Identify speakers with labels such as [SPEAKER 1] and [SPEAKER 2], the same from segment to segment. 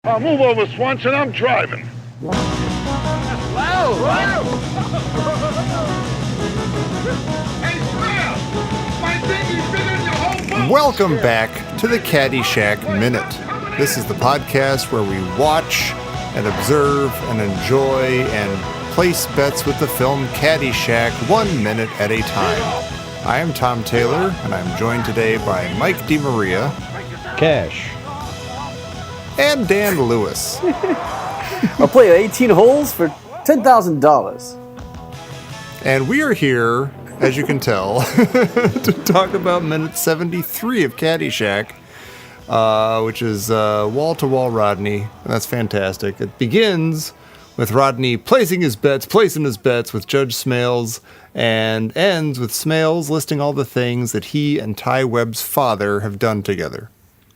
[SPEAKER 1] Move over, Swanson. I'm driving.
[SPEAKER 2] Welcome back to the Caddyshack Minute. This is the podcast where we watch and observe and enjoy and place bets with the film Caddyshack 1 minute at a time. I am Tom Taylor, and I'm joined today by Mike DeMaria.
[SPEAKER 3] Cash.
[SPEAKER 2] And Dan Lewis.
[SPEAKER 4] I'll play 18 holes for $10,000.
[SPEAKER 2] And we are here, as you can tell, to talk about minute 73 of Caddyshack, which is wall-to-wall Rodney, and that's fantastic. It begins with Rodney placing his bets with Judge Smails, and ends with Smails listing all the things that he and Ty Webb's father have done together.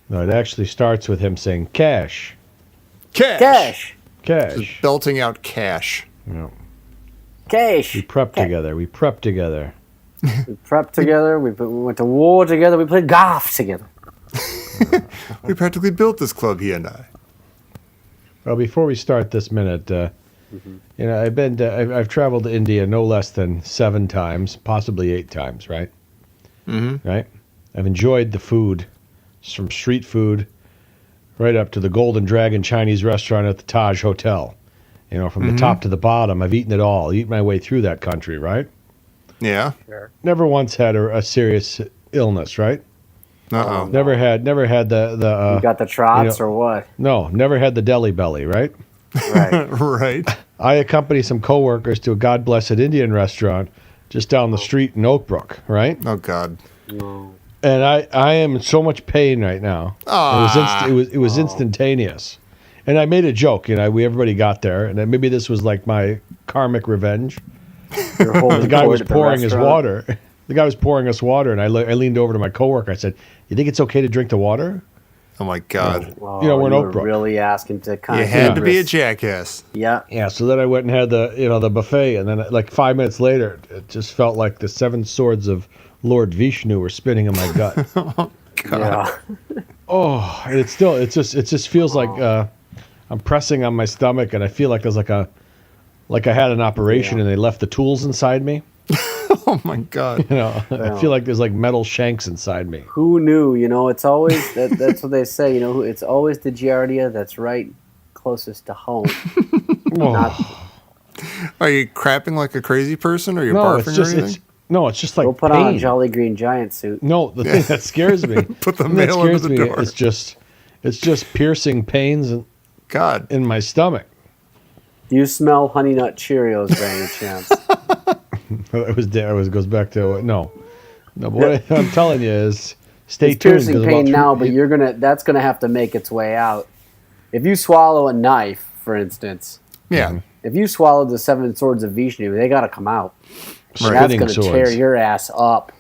[SPEAKER 3] No, it actually starts with him saying cash.
[SPEAKER 2] Cash!
[SPEAKER 4] Cash.
[SPEAKER 2] Just belting out cash.
[SPEAKER 3] No.
[SPEAKER 4] Cash.
[SPEAKER 3] We prepped together. We prepped together.
[SPEAKER 4] We prepped together. We went to war together. We played golf together.
[SPEAKER 2] We practically built this club, he and I.
[SPEAKER 3] Well, before we start this minute, you know, I've traveled to India no less than 7 times, possibly 8 times, right? Mm-hmm. Right? I've enjoyed the food, from street food right up to the Golden Dragon Chinese restaurant at the Taj Hotel. You know, from the top to the bottom, I've eaten it all. Eaten my way through that country, right?
[SPEAKER 2] Yeah.
[SPEAKER 4] Sure.
[SPEAKER 3] Never once had a serious illness, right?
[SPEAKER 2] Uh-oh.
[SPEAKER 3] Never had the
[SPEAKER 4] You got the trots or what?
[SPEAKER 3] No, never had the deli belly, right?
[SPEAKER 4] Right.
[SPEAKER 2] Right.
[SPEAKER 3] I accompany some coworkers to a God Blessed Indian restaurant just down the street in Oak Brook, right?
[SPEAKER 2] Oh, God.
[SPEAKER 4] No.
[SPEAKER 3] And I am in so much pain right now. It was instantaneous. And I made a joke, you know, everybody got there, and then maybe this was like my karmic revenge. The guy was pouring his water. The guy was pouring us water, and I leaned over to my coworker. I said, "You think it's okay to drink the water?"
[SPEAKER 2] Oh, my God.
[SPEAKER 4] Well,
[SPEAKER 3] You know, we're in
[SPEAKER 4] you
[SPEAKER 3] Oak
[SPEAKER 4] were
[SPEAKER 3] Brook.
[SPEAKER 4] really asking to kind
[SPEAKER 2] You
[SPEAKER 4] of
[SPEAKER 2] had to be a jackass.
[SPEAKER 4] Yeah.
[SPEAKER 3] Yeah, so then I went and had the buffet, and then like 5 minutes later, it just felt like the 7 swords of Lord Vishnu were spinning in my gut.
[SPEAKER 2] Oh, God.
[SPEAKER 4] Yeah.
[SPEAKER 3] Oh, and it just feels like I'm pressing on my stomach, and I feel like there's like I had an operation and they left the tools inside me.
[SPEAKER 2] Oh, my God.
[SPEAKER 3] You know, I feel like there's like metal shanks inside me.
[SPEAKER 4] Who knew? You know, it's always that's what they say. You know, it's always the Giardia that's right closest to home.
[SPEAKER 3] Oh.
[SPEAKER 2] Are you crapping like a crazy person, or are you
[SPEAKER 3] No,
[SPEAKER 2] barfing
[SPEAKER 3] it's just
[SPEAKER 2] or anything?
[SPEAKER 3] it's just like
[SPEAKER 4] Go put
[SPEAKER 3] pain.
[SPEAKER 4] on a Jolly Green Giant suit.
[SPEAKER 3] No, the thing that scares me.
[SPEAKER 2] Put the
[SPEAKER 3] thing that
[SPEAKER 2] mail under
[SPEAKER 3] scares
[SPEAKER 2] the
[SPEAKER 3] me
[SPEAKER 2] door.
[SPEAKER 3] It's just piercing pains
[SPEAKER 2] God.
[SPEAKER 3] in my stomach.
[SPEAKER 4] Do you smell Honey Nut Cheerios by any chance?
[SPEAKER 3] It goes back to no. But what I'm telling you is, stay
[SPEAKER 4] It's
[SPEAKER 3] tuned.
[SPEAKER 4] piercing
[SPEAKER 3] 'cause
[SPEAKER 4] pain
[SPEAKER 3] about
[SPEAKER 4] now,
[SPEAKER 3] three-
[SPEAKER 4] but that's gonna have to make its way out. If you swallow a knife, for instance,
[SPEAKER 2] Yeah.
[SPEAKER 4] if you swallowed the 7 swords of Vishnu, they gotta come out.
[SPEAKER 3] Spinning
[SPEAKER 4] That's gonna
[SPEAKER 3] swords.
[SPEAKER 4] tear your ass up.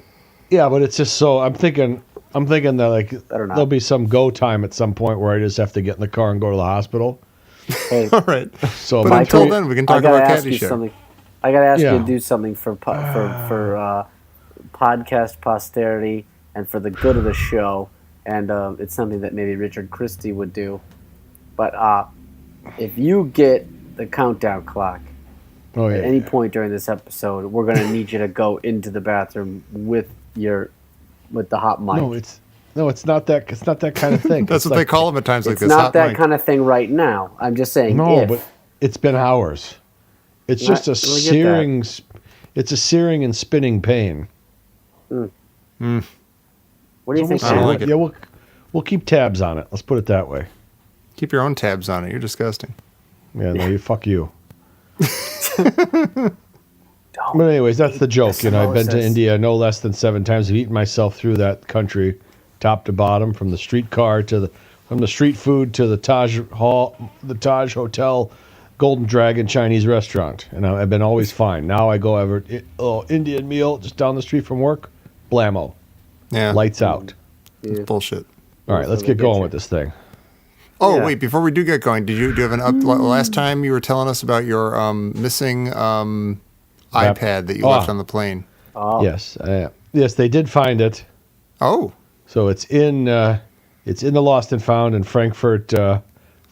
[SPEAKER 3] Yeah, but it's just so I'm thinking that like
[SPEAKER 4] Better not.
[SPEAKER 3] there'll be some go time at some point where I just have to get in the car and go to the hospital.
[SPEAKER 4] Hey,
[SPEAKER 2] All right.
[SPEAKER 3] So
[SPEAKER 2] But
[SPEAKER 3] my
[SPEAKER 2] until
[SPEAKER 3] pre-
[SPEAKER 2] then, we can
[SPEAKER 4] I
[SPEAKER 2] talk
[SPEAKER 4] gotta
[SPEAKER 2] about
[SPEAKER 4] ask you
[SPEAKER 2] Caddyshack.
[SPEAKER 4] something. I gotta ask
[SPEAKER 3] Yeah.
[SPEAKER 4] you to do something for podcast posterity and for the good of the show. And it's something that maybe Richard Christie would do. But if you get the countdown clock
[SPEAKER 3] oh yeah,
[SPEAKER 4] at any point during this episode, we're gonna need you to go into the bathroom with the hot mic.
[SPEAKER 3] it's not that kind of thing.
[SPEAKER 2] That's
[SPEAKER 3] It's
[SPEAKER 2] what they
[SPEAKER 3] like-
[SPEAKER 2] call them at times like
[SPEAKER 4] It's
[SPEAKER 2] this.
[SPEAKER 4] not
[SPEAKER 2] hot
[SPEAKER 4] that
[SPEAKER 2] mic.
[SPEAKER 4] kind of thing right now. I'm just saying.
[SPEAKER 3] No,
[SPEAKER 4] if.
[SPEAKER 3] but it's been hours. It's
[SPEAKER 4] Not-
[SPEAKER 3] just a
[SPEAKER 4] we get that.
[SPEAKER 3] searing. It's a searing and spinning pain.
[SPEAKER 4] What do you think?
[SPEAKER 2] I don't
[SPEAKER 4] Sam?
[SPEAKER 2] like it.
[SPEAKER 3] Yeah, we'll keep tabs on it. Let's put it that way.
[SPEAKER 2] Keep your own tabs on it. You're disgusting.
[SPEAKER 3] Yeah, no, fuck you. But anyways, that's the joke. You know, I've been to
[SPEAKER 4] Samosas.
[SPEAKER 3] India no less than 7 times. I've eaten myself through that country, top to bottom, from the streetcar from the street food to the Taj Hotel, Golden Dragon Chinese restaurant, and I've been always fine. Now I go over Indian meal just down the street from work, blammo,
[SPEAKER 2] Yeah.
[SPEAKER 3] lights out.
[SPEAKER 4] Yeah.
[SPEAKER 2] Bullshit.
[SPEAKER 3] All right, let's
[SPEAKER 4] they
[SPEAKER 3] get
[SPEAKER 4] get
[SPEAKER 3] going
[SPEAKER 4] you.
[SPEAKER 3] with this thing.
[SPEAKER 2] Oh,
[SPEAKER 4] Yeah.
[SPEAKER 2] wait, before we do get going, do you have an up? Last time you were telling us about your missing iPad that you left on the plane.
[SPEAKER 4] Oh,
[SPEAKER 3] Yes, they did find it.
[SPEAKER 2] Oh,
[SPEAKER 3] So it's in the Lost and Found in Frankfurt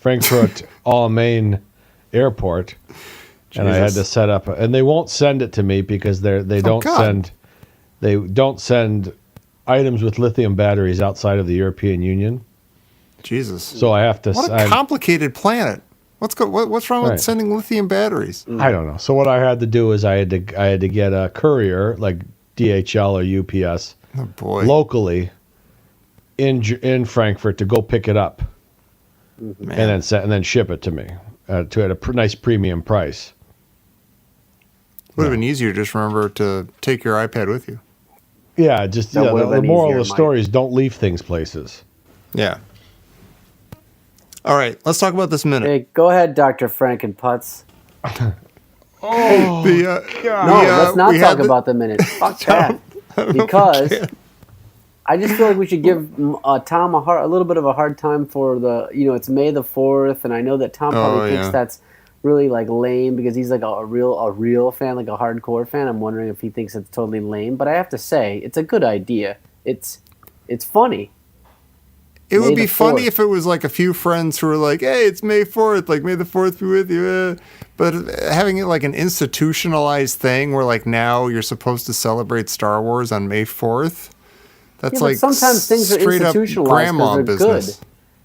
[SPEAKER 3] Frankfurt Allemagne Airport, and I had to set up. And they won't send it to me because they don't send items with lithium batteries outside of the European Union.
[SPEAKER 2] Jesus.
[SPEAKER 3] So I have to.
[SPEAKER 2] What a complicated planet. What's wrong with sending lithium batteries?
[SPEAKER 3] I don't know. So what I had to do is I had to get a courier like DHL or UPS locally in Frankfurt to go pick it up, and then ship it to me at a nice premium price.
[SPEAKER 2] Would have been easier to just remember to take your iPad with you.
[SPEAKER 3] Yeah, just the moral of the story is don't leave things places.
[SPEAKER 2] Yeah. All right, let's talk about this minute.
[SPEAKER 4] Hey, go ahead, Dr. Frankenputz. Let's not talk about the minute. Fuck that. Because I just feel like we should give Tom a little bit of a hard time for it's May the 4th, and I know that Tom probably thinks that's really like lame because he's like a real fan, like a hardcore fan. I'm wondering if he thinks it's totally lame, but I have to say it's a good idea. It's funny.
[SPEAKER 2] It would be funny if it was like a few friends who were like, hey, it's May 4th, like May the 4th be with you. But having it like an institutionalized thing where like now you're supposed to celebrate Star Wars on May 4th, that's like
[SPEAKER 4] sometimes things are institutionalized because they're
[SPEAKER 2] business.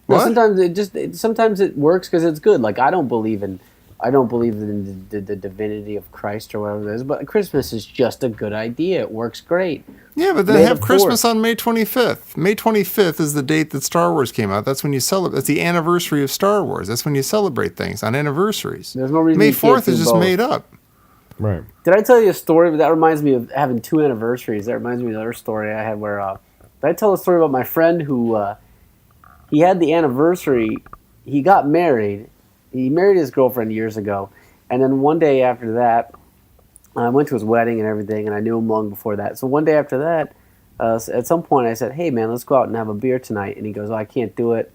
[SPEAKER 4] Good. No, sometimes it works because it's good. Like I don't believe in the divinity of Christ or whatever it is, but Christmas is just a good idea. It works great.
[SPEAKER 2] Yeah, but then have Christmas on May 25th. May 25th is the date that Star Wars came out. That's when you celebrate. That's the anniversary of Star Wars. That's when you celebrate things on anniversaries.
[SPEAKER 4] There's no reason
[SPEAKER 2] May 4th is just made up.
[SPEAKER 3] Right.
[SPEAKER 4] Did I tell you a story? That reminds me of having two anniversaries. That reminds me of another story I had where did I tell a story about my friend who he had the anniversary. He got married. He married his girlfriend years ago, and then one day after that, I went to his wedding and everything, and I knew him long before that. So one day after that, at some point I said, hey man, let's go out and have a beer tonight. And he goes, oh, I can't do it.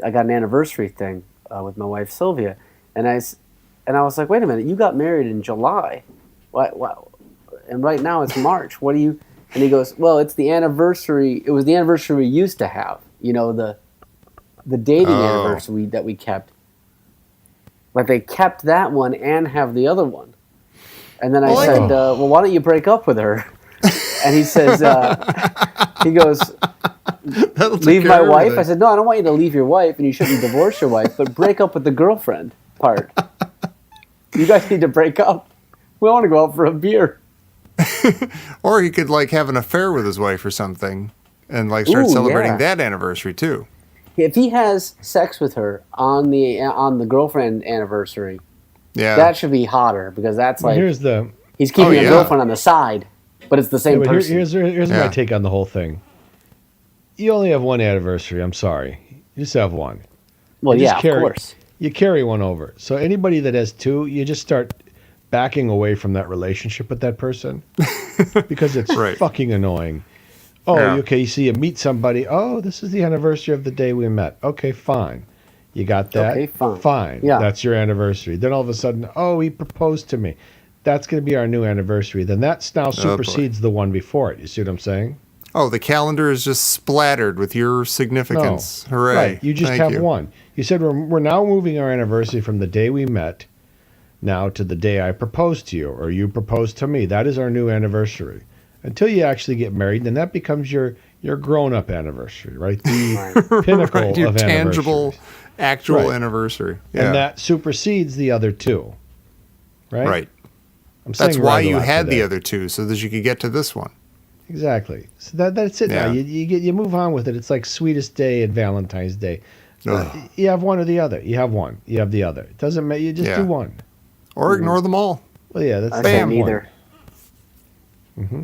[SPEAKER 4] I got an anniversary thing with my wife Sylvia. And I was like, wait a minute, you got married in July. What? And right now it's March. What do you... And he goes, well, it's the anniversary. It was the anniversary we used to have. You know, the dating anniversary that we kept. But they kept that one and have the other one. And then I said, well, why don't you break up with her? And he says, he goes, leave my wife? I said, no, I don't want you to leave your wife, and you shouldn't divorce your wife, but break up with the girlfriend part. You guys need to break up. We want to go out for a beer.
[SPEAKER 2] Or he could like have an affair with his wife or something and like start celebrating that anniversary too.
[SPEAKER 4] If he has sex with her on the girlfriend anniversary, that should be hotter because that's like he's keeping a girlfriend on the side, but it's the same person.
[SPEAKER 3] Here's my take on the whole thing. You only have one anniversary. I'm sorry, you just have one.
[SPEAKER 4] Well, of course.
[SPEAKER 3] You carry one over. So anybody that has two, you just start backing away from that relationship with that person because it's fucking annoying. Oh, okay, so you meet somebody. Oh, this is the anniversary of the day we met. Okay, fine. You got that?
[SPEAKER 4] Okay, fine.
[SPEAKER 3] Fine.
[SPEAKER 4] Yeah.
[SPEAKER 3] That's your anniversary. Then all of a sudden, oh, he proposed to me. That's going to be our new anniversary. Then that now supersedes the one before it. You see what I'm saying?
[SPEAKER 2] Oh, the calendar is just splattered with your significance.
[SPEAKER 3] No.
[SPEAKER 2] Hooray.
[SPEAKER 3] Right. You just have one. You said we're now moving our anniversary from the day we met now to the day I proposed to you or you proposed to me. That is our new anniversary. Until you actually get married, then that becomes your grown-up anniversary, right? The pinnacle
[SPEAKER 2] your
[SPEAKER 3] of
[SPEAKER 2] tangible, actual anniversary. Yeah.
[SPEAKER 3] And that supersedes the other two, right?
[SPEAKER 2] Right. That's why you had the other two, so that you could get to this one.
[SPEAKER 3] Exactly. So that's it now. You move on with it. It's like Sweetest Day and Valentine's Day. You have one or the other. You have one. You have the other. It doesn't matter. You just do one.
[SPEAKER 2] Or ignore them all.
[SPEAKER 3] Well, yeah, that's
[SPEAKER 4] neither.
[SPEAKER 3] Mm-hmm.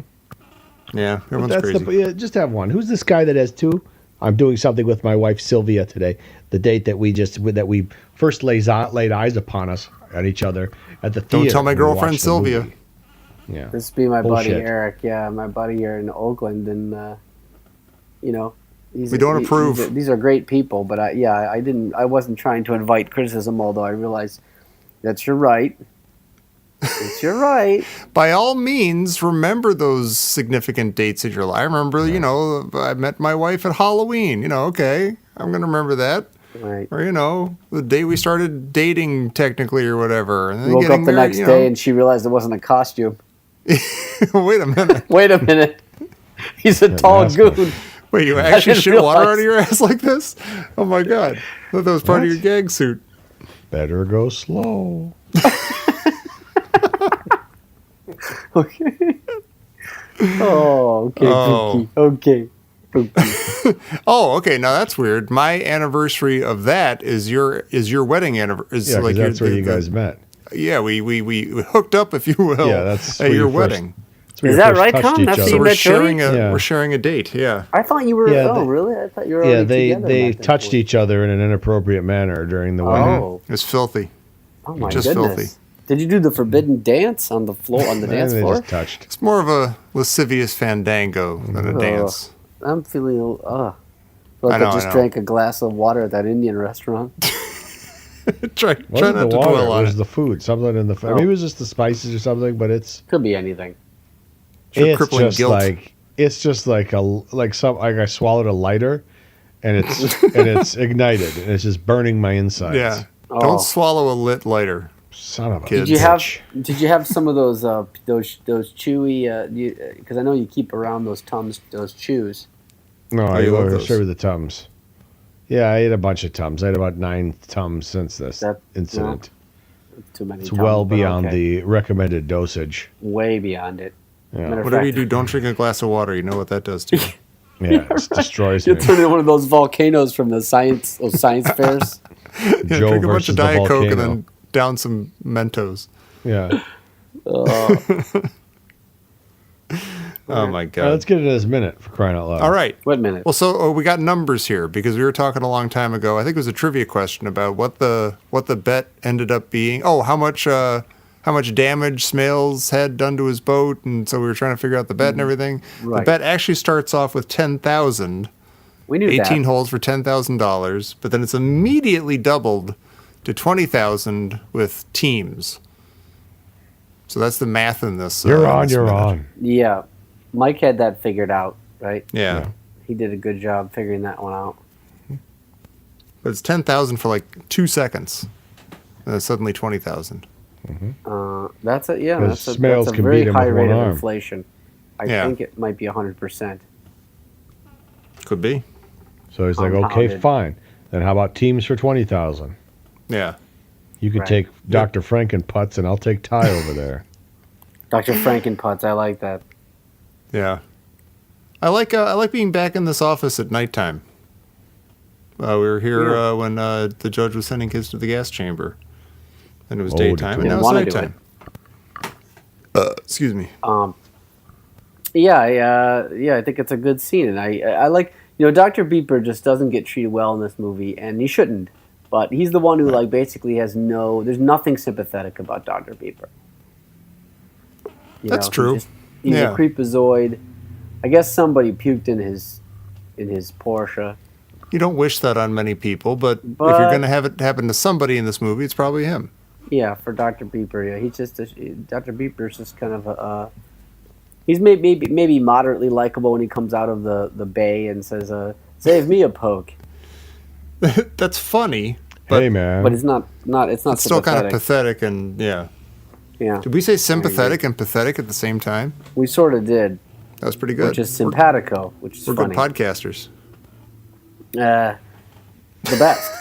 [SPEAKER 2] Yeah, everyone's crazy.
[SPEAKER 3] Just have one. Who's this guy that has two? I'm doing something with my wife Sylvia today. The date that we first laid eyes upon us at each other at the theater.
[SPEAKER 2] Don't tell my girlfriend Sylvia.
[SPEAKER 3] Yeah,
[SPEAKER 4] this would be my buddy Eric. Yeah, my buddy here in Oakland, and we
[SPEAKER 2] don't approve.
[SPEAKER 4] These are great people, but I wasn't trying to invite criticism, although I realized that's your right. It's your right.
[SPEAKER 2] By all means, remember those significant dates in your life. I remember, I met my wife at Halloween. Okay, I'm going to remember that.
[SPEAKER 4] Right.
[SPEAKER 2] Or, the day we started dating technically or whatever. And then
[SPEAKER 4] Woke
[SPEAKER 2] getting
[SPEAKER 4] up the
[SPEAKER 2] married,
[SPEAKER 4] next day and she realized it wasn't a costume.
[SPEAKER 2] Wait a minute.
[SPEAKER 4] Wait a minute. He's a tall
[SPEAKER 3] mascot.
[SPEAKER 4] goon.Ait,
[SPEAKER 2] you actually
[SPEAKER 4] didn't
[SPEAKER 2] shit water
[SPEAKER 4] realize.
[SPEAKER 2] out of your ass like this? Oh my god. I thought that was part of your gag suit.
[SPEAKER 3] Better go slow.
[SPEAKER 4] Okay. Oh, okay.
[SPEAKER 2] Oh.
[SPEAKER 4] Okay.
[SPEAKER 2] Oh, okay. Now that's weird. My anniversary of that is your wedding anniversary.
[SPEAKER 3] Yeah, 'cause that's where you guys met.
[SPEAKER 2] Yeah, we hooked up, if you will.
[SPEAKER 3] Yeah, that's
[SPEAKER 2] at
[SPEAKER 3] where
[SPEAKER 2] your
[SPEAKER 3] you first-
[SPEAKER 2] wedding.
[SPEAKER 3] That's where
[SPEAKER 4] Is
[SPEAKER 3] you
[SPEAKER 4] that
[SPEAKER 3] first
[SPEAKER 4] right,
[SPEAKER 3] touched
[SPEAKER 4] Tom?
[SPEAKER 3] each
[SPEAKER 4] That's
[SPEAKER 3] other.
[SPEAKER 4] what
[SPEAKER 2] So
[SPEAKER 4] you
[SPEAKER 2] we're
[SPEAKER 4] met
[SPEAKER 2] sharing
[SPEAKER 3] Yeah.
[SPEAKER 2] we're sharing a date. Yeah.
[SPEAKER 4] I thought you were.
[SPEAKER 3] Yeah,
[SPEAKER 4] oh,
[SPEAKER 3] they-
[SPEAKER 4] really? I thought you were.
[SPEAKER 3] Yeah,
[SPEAKER 4] already
[SPEAKER 3] they
[SPEAKER 4] together at that
[SPEAKER 3] touched
[SPEAKER 4] point.
[SPEAKER 3] each other in an inappropriate manner during the wedding.
[SPEAKER 4] Oh.
[SPEAKER 2] It's filthy.
[SPEAKER 4] Oh my
[SPEAKER 2] Just
[SPEAKER 4] goodness.
[SPEAKER 2] filthy.
[SPEAKER 4] Did you do the forbidden dance on the floor on the dance
[SPEAKER 3] And they
[SPEAKER 4] floor?
[SPEAKER 3] just touched.
[SPEAKER 2] It's more of a lascivious fandango than a
[SPEAKER 4] Oh.
[SPEAKER 2] dance.
[SPEAKER 4] I'm feeling. Like
[SPEAKER 2] I know,
[SPEAKER 4] I just
[SPEAKER 2] I know.
[SPEAKER 4] drank a glass of water at that Indian restaurant.
[SPEAKER 2] Try
[SPEAKER 3] Wasn't
[SPEAKER 2] not
[SPEAKER 3] the
[SPEAKER 2] to
[SPEAKER 3] water,
[SPEAKER 2] dwell
[SPEAKER 3] it
[SPEAKER 2] on
[SPEAKER 3] was
[SPEAKER 2] it.
[SPEAKER 3] the food. Something in the food. I mean, it was just the spices or something, but it's
[SPEAKER 4] Could be anything.
[SPEAKER 2] Your
[SPEAKER 3] it's
[SPEAKER 2] crippling
[SPEAKER 3] just
[SPEAKER 2] guilt.
[SPEAKER 3] like I swallowed a lighter, and it's ignited and it's just burning my insides.
[SPEAKER 2] Yeah.
[SPEAKER 4] Oh.
[SPEAKER 2] Don't swallow a lit lighter.
[SPEAKER 3] Son of a
[SPEAKER 2] Kid.
[SPEAKER 4] Did you have?
[SPEAKER 3] bitch.
[SPEAKER 4] Did you have some of those chewy? Because I know you keep around those Tums, those chews.
[SPEAKER 3] No, I
[SPEAKER 2] you love
[SPEAKER 3] ordered
[SPEAKER 2] those.
[SPEAKER 3] straight with the Tums. Yeah, I ate a bunch of Tums. I had about 9 Tums since this
[SPEAKER 4] That-
[SPEAKER 3] incident.
[SPEAKER 4] Too many.
[SPEAKER 3] It's
[SPEAKER 4] Tums,
[SPEAKER 3] well
[SPEAKER 4] but
[SPEAKER 3] beyond
[SPEAKER 4] okay.
[SPEAKER 3] the recommended dosage.
[SPEAKER 4] Way beyond it.
[SPEAKER 3] Yeah,
[SPEAKER 4] Matter of
[SPEAKER 2] Whatever you
[SPEAKER 4] fact,
[SPEAKER 2] do, don't drink a glass of water. You know what that does to you.
[SPEAKER 3] yeah, it destroys
[SPEAKER 4] You're
[SPEAKER 3] me.
[SPEAKER 4] turning into one of those volcanoes from the science fairs.
[SPEAKER 2] Yeah,
[SPEAKER 3] Joe
[SPEAKER 2] drink a bunch
[SPEAKER 3] versus
[SPEAKER 2] of
[SPEAKER 3] the
[SPEAKER 2] Diet Coke and
[SPEAKER 3] volcano.
[SPEAKER 2] then down some Mentos.
[SPEAKER 3] Yeah.
[SPEAKER 2] Oh my
[SPEAKER 3] All right,
[SPEAKER 2] god.
[SPEAKER 3] let's get into this minute for crying out loud.
[SPEAKER 2] All right.
[SPEAKER 4] Wait a minute.
[SPEAKER 2] Well, so we got numbers here because we were talking a long time ago. I think it was a trivia question about what the bet ended up being. Oh, how much damage Smails had done to his boat, and so we were trying to figure out the bet and everything. The
[SPEAKER 4] Right.
[SPEAKER 2] bet actually starts off with 10,000,
[SPEAKER 4] We knew
[SPEAKER 2] 18
[SPEAKER 4] that.
[SPEAKER 2] holes for $10,000, but then it's immediately doubled to 20,000 with teams. So that's the math in this.
[SPEAKER 3] You're on,
[SPEAKER 2] this
[SPEAKER 3] you're
[SPEAKER 2] minute.
[SPEAKER 3] on.
[SPEAKER 4] Yeah, Mike had that figured out, right?
[SPEAKER 2] Yeah.
[SPEAKER 4] He did a good job figuring that one out.
[SPEAKER 2] But it's 10,000 for like 2 seconds. And then suddenly 20,000.
[SPEAKER 4] That's a yeah.
[SPEAKER 3] Because
[SPEAKER 4] That's
[SPEAKER 3] Smails
[SPEAKER 4] a
[SPEAKER 3] can
[SPEAKER 4] very
[SPEAKER 3] beat him
[SPEAKER 4] high
[SPEAKER 3] with
[SPEAKER 4] rate
[SPEAKER 3] one
[SPEAKER 4] of
[SPEAKER 3] arm.
[SPEAKER 4] inflation. I
[SPEAKER 2] Yeah.
[SPEAKER 4] think it might be 100%.
[SPEAKER 2] Could be.
[SPEAKER 3] So he's like, okay,
[SPEAKER 4] Compounded.
[SPEAKER 3] fine. Then how about teams for 20,000?
[SPEAKER 2] Yeah.
[SPEAKER 3] You could
[SPEAKER 4] Right.
[SPEAKER 3] take Dr. Frankenputz, and I'll take Ty over there.
[SPEAKER 4] Dr. Frankenputz, I like that.
[SPEAKER 2] Yeah. I like being back in this office at nighttime. We were here
[SPEAKER 4] Yeah.
[SPEAKER 2] when the judge was sending kids to the gas chamber. And it was
[SPEAKER 3] Oh,
[SPEAKER 2] daytime, and
[SPEAKER 4] didn't
[SPEAKER 2] now it's
[SPEAKER 4] wanna do
[SPEAKER 2] nighttime. Excuse me.
[SPEAKER 4] Yeah, I think it's a good scene, and I like Dr. Beeper just doesn't get treated well in this movie, and he shouldn't. But he's the one who like basically has there's nothing sympathetic about Dr. Beeper.
[SPEAKER 2] That's true.
[SPEAKER 4] He's
[SPEAKER 2] Yeah.
[SPEAKER 4] a creepazoid. I guess somebody puked in his Porsche.
[SPEAKER 2] You don't wish that on many people, but if
[SPEAKER 4] But-
[SPEAKER 2] you're going to have it happen to somebody in this movie, it's probably him.
[SPEAKER 4] Yeah, for Dr. Beeper, yeah, he's just Dr. Beeper's just kind of a. He's maybe moderately likable when he comes out of the bay and says, "Save me a poke,"
[SPEAKER 2] That's funny, but
[SPEAKER 3] Hey, man.
[SPEAKER 4] but it's not.
[SPEAKER 2] it's still kind of
[SPEAKER 4] sympathetic.
[SPEAKER 2] pathetic, and yeah.
[SPEAKER 4] Yeah,
[SPEAKER 2] Did we say sympathetic and pathetic at the same time?
[SPEAKER 4] we sort of did,
[SPEAKER 2] That was pretty good.
[SPEAKER 4] which is simpatico, which is
[SPEAKER 2] We're
[SPEAKER 4] funny.
[SPEAKER 2] good podcasters.
[SPEAKER 4] The best.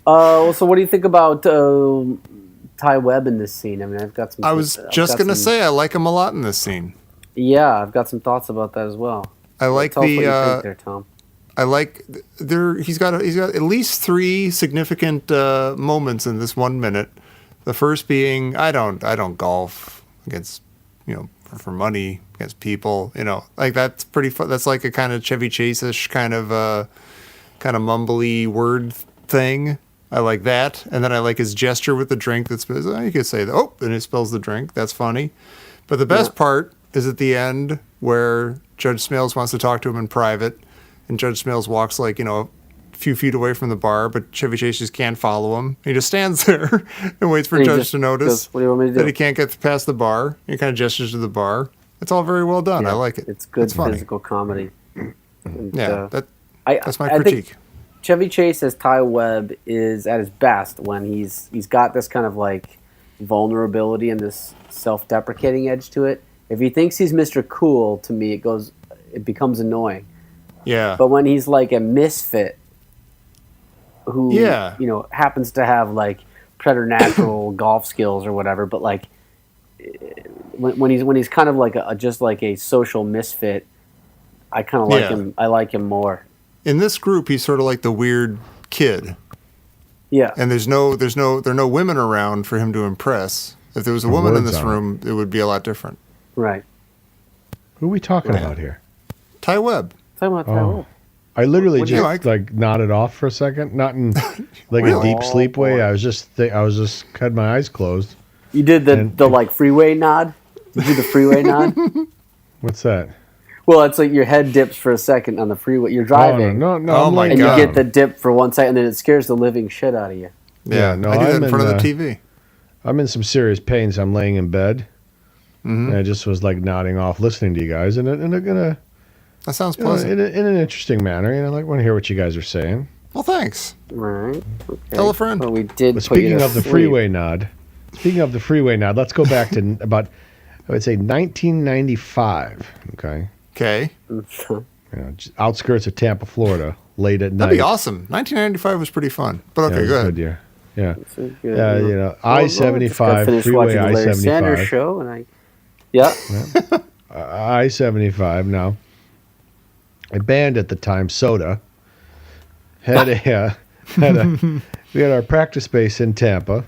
[SPEAKER 4] So what do you think about Ty Webb in this scene? I mean, I've got some.
[SPEAKER 2] I was
[SPEAKER 4] I've
[SPEAKER 2] just
[SPEAKER 4] got
[SPEAKER 2] going to
[SPEAKER 4] some-
[SPEAKER 2] say I like him a lot in this scene.
[SPEAKER 4] Yeah, I've got some thoughts about that as well.
[SPEAKER 2] I like
[SPEAKER 4] Tell us what you
[SPEAKER 2] the
[SPEAKER 4] think there, Tom.
[SPEAKER 2] I like there. He's got at least 3 significant moments in this 1 minute. The first being I don't golf against for money against people. Like that's pretty fun. That's like a kind of Chevy Chase-ish kind of mumbly word thing. I like that, and then I like his gesture with the drink. That's you could say that. Oh, and it spills the drink. That's funny. But the best part is at the end where Judge Smails wants to talk to him in private, and Judge Smails walks like a few feet away from the bar, but Chevy Chase just can't follow him. He just stands there and waits for
[SPEAKER 4] And he
[SPEAKER 2] Judge
[SPEAKER 4] just
[SPEAKER 2] to notice
[SPEAKER 4] goes, "What do you want me to do?"
[SPEAKER 2] that he can't get past the bar. He kind of gestures to the bar. It's all very well done. I like it.
[SPEAKER 4] It's good
[SPEAKER 2] It's funny.
[SPEAKER 4] physical comedy. And,
[SPEAKER 2] Yeah,
[SPEAKER 4] I,
[SPEAKER 2] that's my
[SPEAKER 4] I think-
[SPEAKER 2] critique.
[SPEAKER 4] Chevy Chase as Ty Webb is at his best when he's got this kind of like vulnerability and this self-deprecating edge to it. If he thinks he's Mr. Cool, to me it becomes annoying.
[SPEAKER 2] Yeah.
[SPEAKER 4] But when he's like a misfit who happens to have like preternatural golf skills or whatever, but like when he's kind of like just like a social misfit, I kind of like him. I like him more.
[SPEAKER 2] In this group, he's sort of like the weird kid.
[SPEAKER 4] Yeah.
[SPEAKER 2] And there are no women around for him to impress. If there was a woman in this room, it would be a lot different.
[SPEAKER 4] Right.
[SPEAKER 3] Who are we talking about here?
[SPEAKER 2] Ty Webb.
[SPEAKER 4] Talking about Ty Webb.
[SPEAKER 3] I literally just like nodded off for a second, not in like a deep sleep way. I was just had my eyes closed.
[SPEAKER 4] You did the like freeway nod. You did the freeway nod.
[SPEAKER 3] What's that?
[SPEAKER 4] Well, it's like your head dips for a second on the freeway. You're driving.
[SPEAKER 3] No.
[SPEAKER 2] Oh my
[SPEAKER 4] and
[SPEAKER 2] God.
[SPEAKER 4] you get the dip for 1 second, and then it scares the living shit out of you.
[SPEAKER 2] Yeah, no, I do that in front of the TV.
[SPEAKER 3] I'm in some serious pain, so I'm laying in bed, and I just was like nodding off, listening to you guys, and
[SPEAKER 2] that sounds pleasant.
[SPEAKER 3] In an interesting manner. I want to hear what you guys are saying.
[SPEAKER 2] Well, thanks.
[SPEAKER 4] Right. Okay.
[SPEAKER 2] Tell a friend.
[SPEAKER 4] Well, we did.
[SPEAKER 3] But speaking of the freeway nod, let's go back to about, I would say 1995. Okay.
[SPEAKER 2] Okay.
[SPEAKER 3] Outskirts of Tampa, Florida, late at night.
[SPEAKER 2] That'd be awesome. 1995 was pretty fun. But okay, go ahead.
[SPEAKER 3] Good year. Yeah.
[SPEAKER 4] Good,
[SPEAKER 3] I-75, freeway I-75.
[SPEAKER 4] Sanders show, and
[SPEAKER 3] I-75 now. A band at the time, Soda, we had our practice space in Tampa.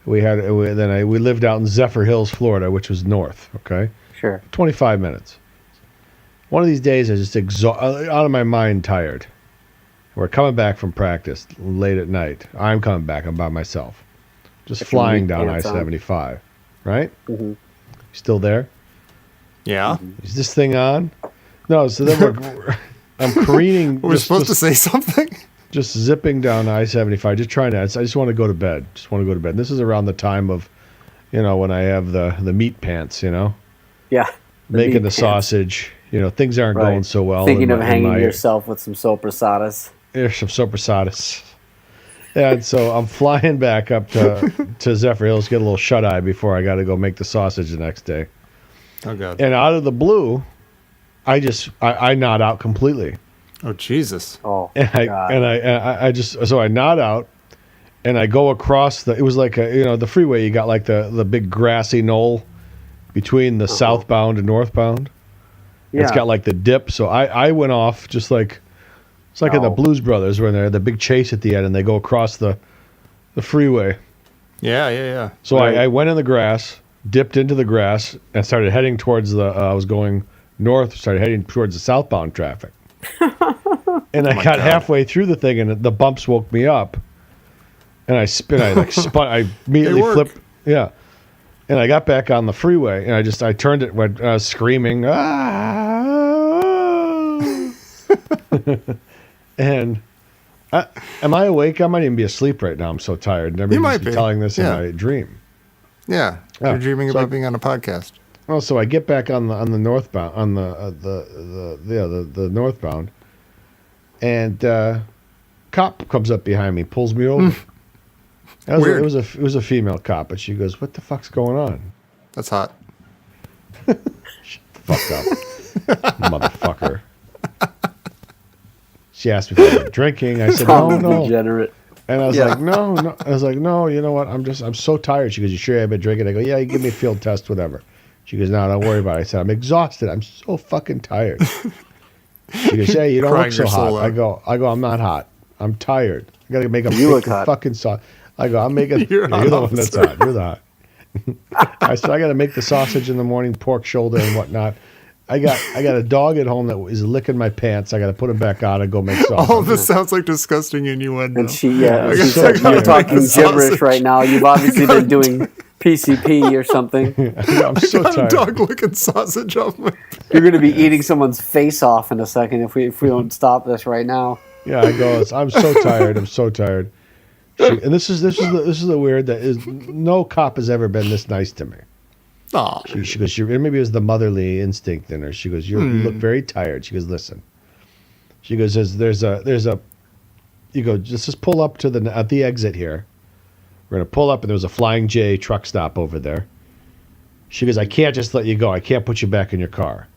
[SPEAKER 3] We lived out in Zephyr Hills, Florida, which was north. Okay.
[SPEAKER 4] Sure.
[SPEAKER 3] 25 minutes. One of these days, I was just out of my mind, tired. We're coming back from practice late at night. I'm coming back. I'm by myself. Just flying down I-75. Right?
[SPEAKER 4] Mm-hmm.
[SPEAKER 3] Still there?
[SPEAKER 2] Yeah.
[SPEAKER 3] Is this thing on? No, so then I'm careening.
[SPEAKER 2] We're supposed to say something?
[SPEAKER 3] Just zipping down I-75, just trying to. I just want to go to bed. And this is around the time of, when I have the meat pants,
[SPEAKER 4] Yeah.
[SPEAKER 3] Making the sausage. Things aren't going so well.
[SPEAKER 4] Thinking of hanging yourself with some soprasadas.
[SPEAKER 3] There's some soprasadas. And so I'm flying back up to Zephyr Hills, get a little shut-eye before I got to go make the sausage the next day.
[SPEAKER 2] Oh, God.
[SPEAKER 3] And out of the blue, I nod out completely.
[SPEAKER 2] Oh, Jesus.
[SPEAKER 4] Oh,
[SPEAKER 3] and I nod out, and I go across it was like the freeway. You got like the big grassy knoll between the southbound and northbound. Yeah. It's got like the dip. So I went off just like, it's like in the Blues Brothers when they're the big chase at the end and they go across the freeway.
[SPEAKER 2] Yeah.
[SPEAKER 3] So I went in the grass, dipped into the grass, and started heading towards I was going north, started heading towards the southbound traffic. And I got halfway through the thing, and the bumps woke me up. And I spun. I immediately flipped. Yeah. And I got back on the freeway, and I turned it, went screaming, ah! And am I awake? I might even be asleep right now. I'm so tired. Never used to be telling this in my dream.
[SPEAKER 2] Yeah. You're dreaming about being on a podcast.
[SPEAKER 3] Well, so I get back on the northbound, on the northbound, and cop comes up behind me, pulls me over. It was a female cop, but she goes, "What the fuck's going on?"
[SPEAKER 2] That's hot.
[SPEAKER 3] Shut the fuck up, motherfucker. She asked me if I was drinking. I said, no.
[SPEAKER 4] Degenerate.
[SPEAKER 3] And I was like, no. I was like, no. You know what? I'm so tired. She goes, "You sure you have been drinking?" I go, "Yeah. You give me a field test, whatever." She goes, "No, don't worry about it." I said, "I'm exhausted. I'm so fucking tired." She goes, "Yeah, you don't look so hot." I go, "I'm not hot. I'm tired. I got to make a fucking sauce." I go, "I'm making." You're the one that's hot. You're the hot. I said, "I got to make the sausage in the morning, pork shoulder and whatnot. I got a dog at home that is licking my pants. I got to put him back on and go make sausage."
[SPEAKER 2] All this sounds like disgusting innuendo.
[SPEAKER 4] And you're talking gibberish right now. You've obviously been doing PCP or something.
[SPEAKER 3] I'm so tired.
[SPEAKER 2] Dog licking sausage off my pants.
[SPEAKER 4] You're going to be eating someone's face off in a second if we don't stop this right now.
[SPEAKER 3] Yeah, I go, "I'm so tired. I'm so tired." And this is the weird that is no cop has ever been this nice to me.
[SPEAKER 2] Aw.
[SPEAKER 3] She goes, maybe it was the motherly instinct in her. She goes, you look very tired. She goes, "Listen." She goes, there's a you go, just pull up to at the exit here. We're going to pull up, and there's a Flying J truck stop over there. She goes, I can't just let you go. I can't put you back in your car.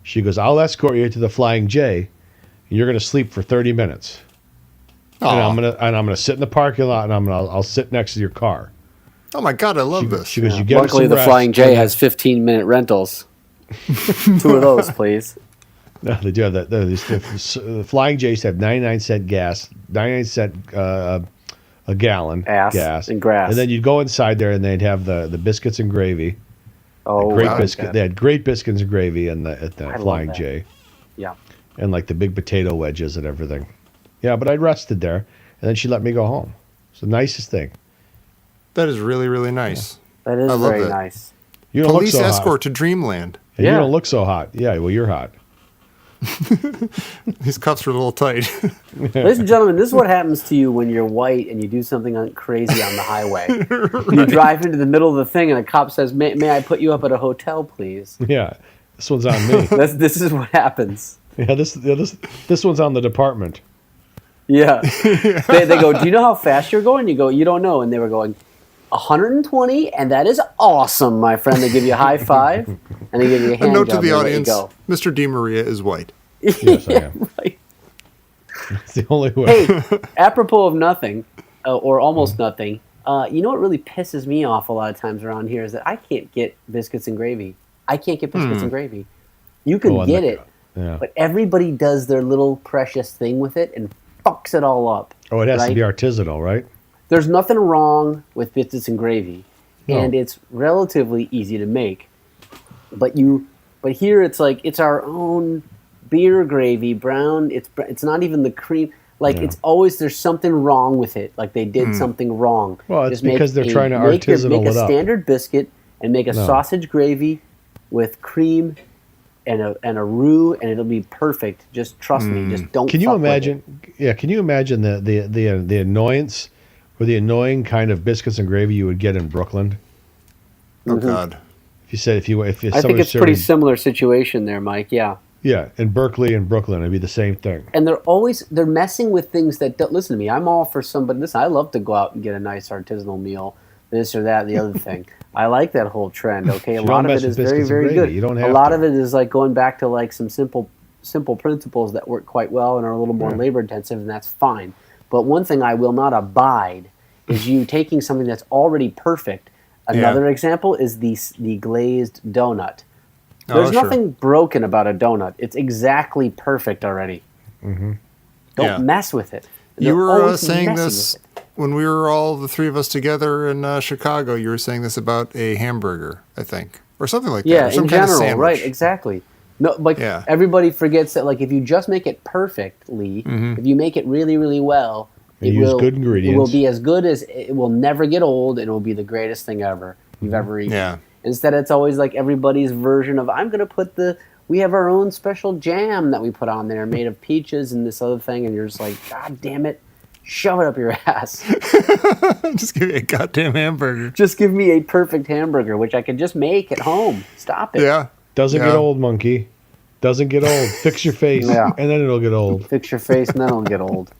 [SPEAKER 3] She goes, I'll escort you to the Flying J, and you're going to sleep for 30 minutes. And I'm gonna sit in the parking lot, and I'll sit next to your car.
[SPEAKER 2] Oh my God, I love this.
[SPEAKER 3] She goes, you get
[SPEAKER 4] Luckily, the Flying J has 15-minute rentals. 2 of those, please.
[SPEAKER 3] No, they do have that. The Flying J's have 99-cent gas, 99-cent a gallon gas
[SPEAKER 4] and grass.
[SPEAKER 3] And then you'd go inside there, and they'd have the biscuits and gravy.
[SPEAKER 4] Oh,
[SPEAKER 3] great biscuit! They had great biscuits and gravy at the Flying J.
[SPEAKER 4] Yeah.
[SPEAKER 3] And like the big potato wedges and everything. Yeah, but I rested there, and then she let me go home. It's the nicest thing.
[SPEAKER 2] That is really, really nice.
[SPEAKER 4] That is very nice.
[SPEAKER 3] You don't
[SPEAKER 2] Police
[SPEAKER 3] look so
[SPEAKER 2] escort
[SPEAKER 3] hot.
[SPEAKER 2] to Dreamland.
[SPEAKER 3] And you don't look so hot. Yeah, well, you're hot.
[SPEAKER 2] These cuffs are a little tight.
[SPEAKER 4] Ladies and gentlemen, this is what happens to you when you're white and you do something crazy on the highway. Right. You drive into the middle of the thing, and a cop says, "May I put you up at a hotel, please?"
[SPEAKER 3] Yeah, this one's on me.
[SPEAKER 4] This is what happens.
[SPEAKER 3] Yeah, this one's on the department.
[SPEAKER 4] Yeah. They go, "Do you know how fast you're going?" You go, "You don't know." And they were going 120, and that is awesome, my friend. They give you a high five, and they give you a hand
[SPEAKER 2] A note
[SPEAKER 4] job
[SPEAKER 2] to the
[SPEAKER 4] and let you
[SPEAKER 2] audience,
[SPEAKER 4] go.
[SPEAKER 2] Mr. DiMaria is white.
[SPEAKER 3] Yes, I am.
[SPEAKER 4] Right.
[SPEAKER 3] It's the only way.
[SPEAKER 4] Hey, apropos of nothing, or almost nothing, you know what really pisses me off a lot of times around here is that I can't get biscuits and gravy. I can't get biscuits and gravy. You can get it, but everybody does their little precious thing with it and fucks it all up.
[SPEAKER 3] Oh, it has to be artisanal, right?
[SPEAKER 4] There's nothing wrong with biscuits and gravy, and it's relatively easy to make. But here it's like it's our own beer gravy, brown. It's not even the cream. Like it's always there's something wrong with it. Like they did something wrong.
[SPEAKER 3] Well, it's because they're trying to artisanal
[SPEAKER 4] make
[SPEAKER 3] it
[SPEAKER 4] a
[SPEAKER 3] up.
[SPEAKER 4] standard biscuit and make a sausage gravy with cream and a roux, and it'll be perfect. Just trust me. Just don't.
[SPEAKER 3] Can you
[SPEAKER 4] fuck with
[SPEAKER 3] imagine? Yeah, can you imagine the annoyance or the annoying kind of biscuits and gravy you would get in Brooklyn?
[SPEAKER 2] Oh God!
[SPEAKER 3] If you said if
[SPEAKER 4] I think it's a pretty similar situation there, Mike. Yeah.
[SPEAKER 3] Yeah, in Berkeley and Brooklyn, it'd be the same thing.
[SPEAKER 4] And they're messing with things that don't listen to me. I'm all for somebody. Listen, I love to go out and get a nice artisanal meal, this or that, the other thing. I like that whole trend. Okay, a lot of it is very, very good.
[SPEAKER 3] You don't have
[SPEAKER 4] a lot of it is like going back to like some simple principles that work quite well and are a little more labor intensive, and that's fine. But one thing I will not abide is you taking something that's already perfect. Another example is the glazed donut. There's nothing broken about a donut. It's exactly perfect already. Mm-hmm. Don't mess with it.
[SPEAKER 2] You were saying this when we were all the three of us together in Chicago. You were saying this about a hamburger, I think, or something like that.
[SPEAKER 4] Yeah,
[SPEAKER 2] or some
[SPEAKER 4] in
[SPEAKER 2] kind of
[SPEAKER 4] general,
[SPEAKER 2] sandwich.
[SPEAKER 4] right? Exactly. No, like everybody forgets that. Like if you just make it perfectly, if you make it really, really well,
[SPEAKER 3] use good ingredients.
[SPEAKER 4] It will be as good as it will never get old, and it will be the greatest thing ever you've ever eaten.
[SPEAKER 2] Yeah.
[SPEAKER 4] Instead, it's always like everybody's version of, I'm going to we have our own special jam that we put on there made of peaches and this other thing. And you're just like, God damn it. Shove it up your ass.
[SPEAKER 2] Just give me a goddamn hamburger.
[SPEAKER 4] Just give me a perfect hamburger, which I can just make at home. Stop it.
[SPEAKER 2] Yeah.
[SPEAKER 3] Doesn't get old, monkey. Doesn't get old. Fix your face, and then it'll get old.
[SPEAKER 4] Fix your face, and then it'll get old.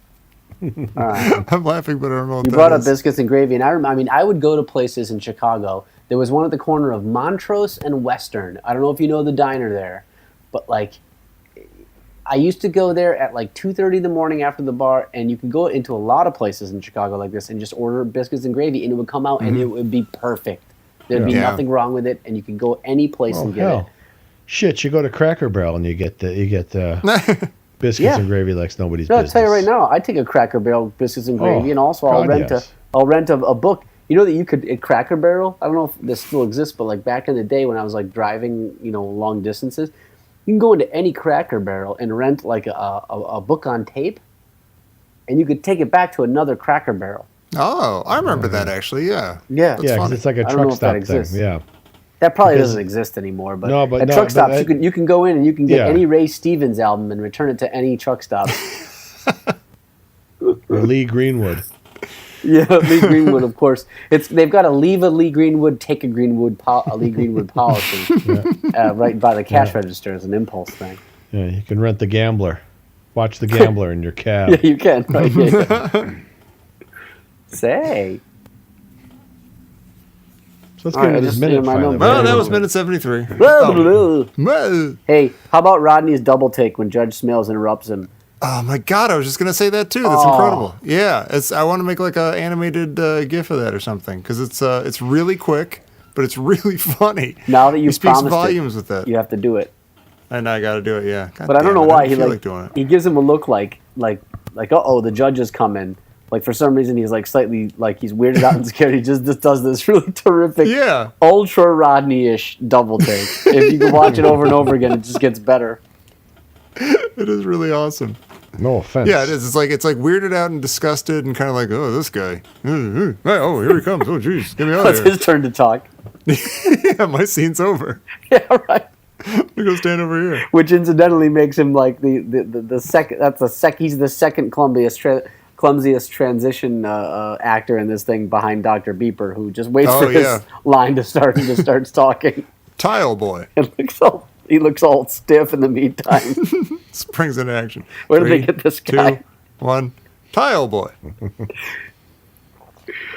[SPEAKER 4] All right.
[SPEAKER 2] I'm laughing, but I don't know what
[SPEAKER 4] you brought up biscuits and gravy, and I would go to places in Chicago. There was one at the corner of Montrose and Western. I don't know if you know the diner there, but like I used to go there at like 2:30 in the morning after the bar, and you could go into a lot of places in Chicago like this and just order biscuits and gravy, and it would come out and it would be perfect. There'd be nothing wrong with it, and you could go any place and get it.
[SPEAKER 3] Shit, you go to Cracker Barrel and you get biscuits and gravy like nobody's business.
[SPEAKER 4] I'll tell you right now, I take a Cracker Barrel biscuits and gravy, and also I'll rent a book. You know that you could at Cracker Barrel. I don't know if this still exists, but like back in the day when I was like driving, long distances, you can go into any Cracker Barrel and rent like a book on tape, and you could take it back to another Cracker Barrel.
[SPEAKER 2] Oh, I remember that actually. Yeah.
[SPEAKER 4] Yeah.
[SPEAKER 3] Yeah, because it's like a truck stop thing. Yeah.
[SPEAKER 4] That probably doesn't exist anymore, but at truck stops you can go in and you can get any Ray Stevens album and return it to any truck stop.
[SPEAKER 3] Or Lee Greenwood.
[SPEAKER 4] Yeah, Lee Greenwood, of course. They've got to leave a Lee Greenwood, take a Lee Greenwood policy right by the cash register as an impulse thing.
[SPEAKER 3] Yeah, you can rent The Gambler. Watch The Gambler in your cab.
[SPEAKER 4] Yeah, you can. Right? Yeah. Say.
[SPEAKER 3] So let's
[SPEAKER 4] All
[SPEAKER 3] get
[SPEAKER 4] right,
[SPEAKER 3] into
[SPEAKER 4] I
[SPEAKER 3] this
[SPEAKER 4] just
[SPEAKER 3] minute
[SPEAKER 4] need my
[SPEAKER 3] finally.
[SPEAKER 4] number.
[SPEAKER 2] Well, that was minute 73.
[SPEAKER 4] Hey, how about Rodney's double take when Judge Smails interrupts him?
[SPEAKER 2] Oh my God! I was just gonna say that too. That's incredible. Yeah, I want to make like a animated GIF of that or something because it's really quick, but it's really funny.
[SPEAKER 4] Now that
[SPEAKER 2] he
[SPEAKER 4] you've
[SPEAKER 2] speaks
[SPEAKER 4] promised
[SPEAKER 2] volumes with that,
[SPEAKER 4] you have to do it.
[SPEAKER 2] and I got to do it. Yeah, God
[SPEAKER 4] But I don't
[SPEAKER 2] damn
[SPEAKER 4] know
[SPEAKER 2] it,
[SPEAKER 4] why
[SPEAKER 2] I
[SPEAKER 4] he
[SPEAKER 2] feel
[SPEAKER 4] like
[SPEAKER 2] doing it.
[SPEAKER 4] he gives him a look like the judge is coming. Like for some reason he's like slightly like he's weirded out and scared. He just does this really terrific, ultra Rodney-ish double take. If you can watch it over and over again, it just gets better.
[SPEAKER 2] It is really awesome.
[SPEAKER 3] No offense.
[SPEAKER 2] Yeah, it is. It's like weirded out and disgusted and kind of like, oh, this guy. Oh, here he comes. Oh, jeez, get me out
[SPEAKER 4] It's
[SPEAKER 2] of here.
[SPEAKER 4] his turn to talk.
[SPEAKER 2] Yeah, my scene's over.
[SPEAKER 4] Yeah, right.
[SPEAKER 2] I'm gonna go stand over here.
[SPEAKER 4] Which incidentally makes him like the second. He's the second clumsiest transition actor in this thing behind Dr. Beeper, who just waits for his line to start and just starts talking.
[SPEAKER 2] Tile boy.
[SPEAKER 4] He looks all stiff in the meantime.
[SPEAKER 2] Springs into action.
[SPEAKER 4] Where did they get this guy?
[SPEAKER 2] 2, 1. Tile boy.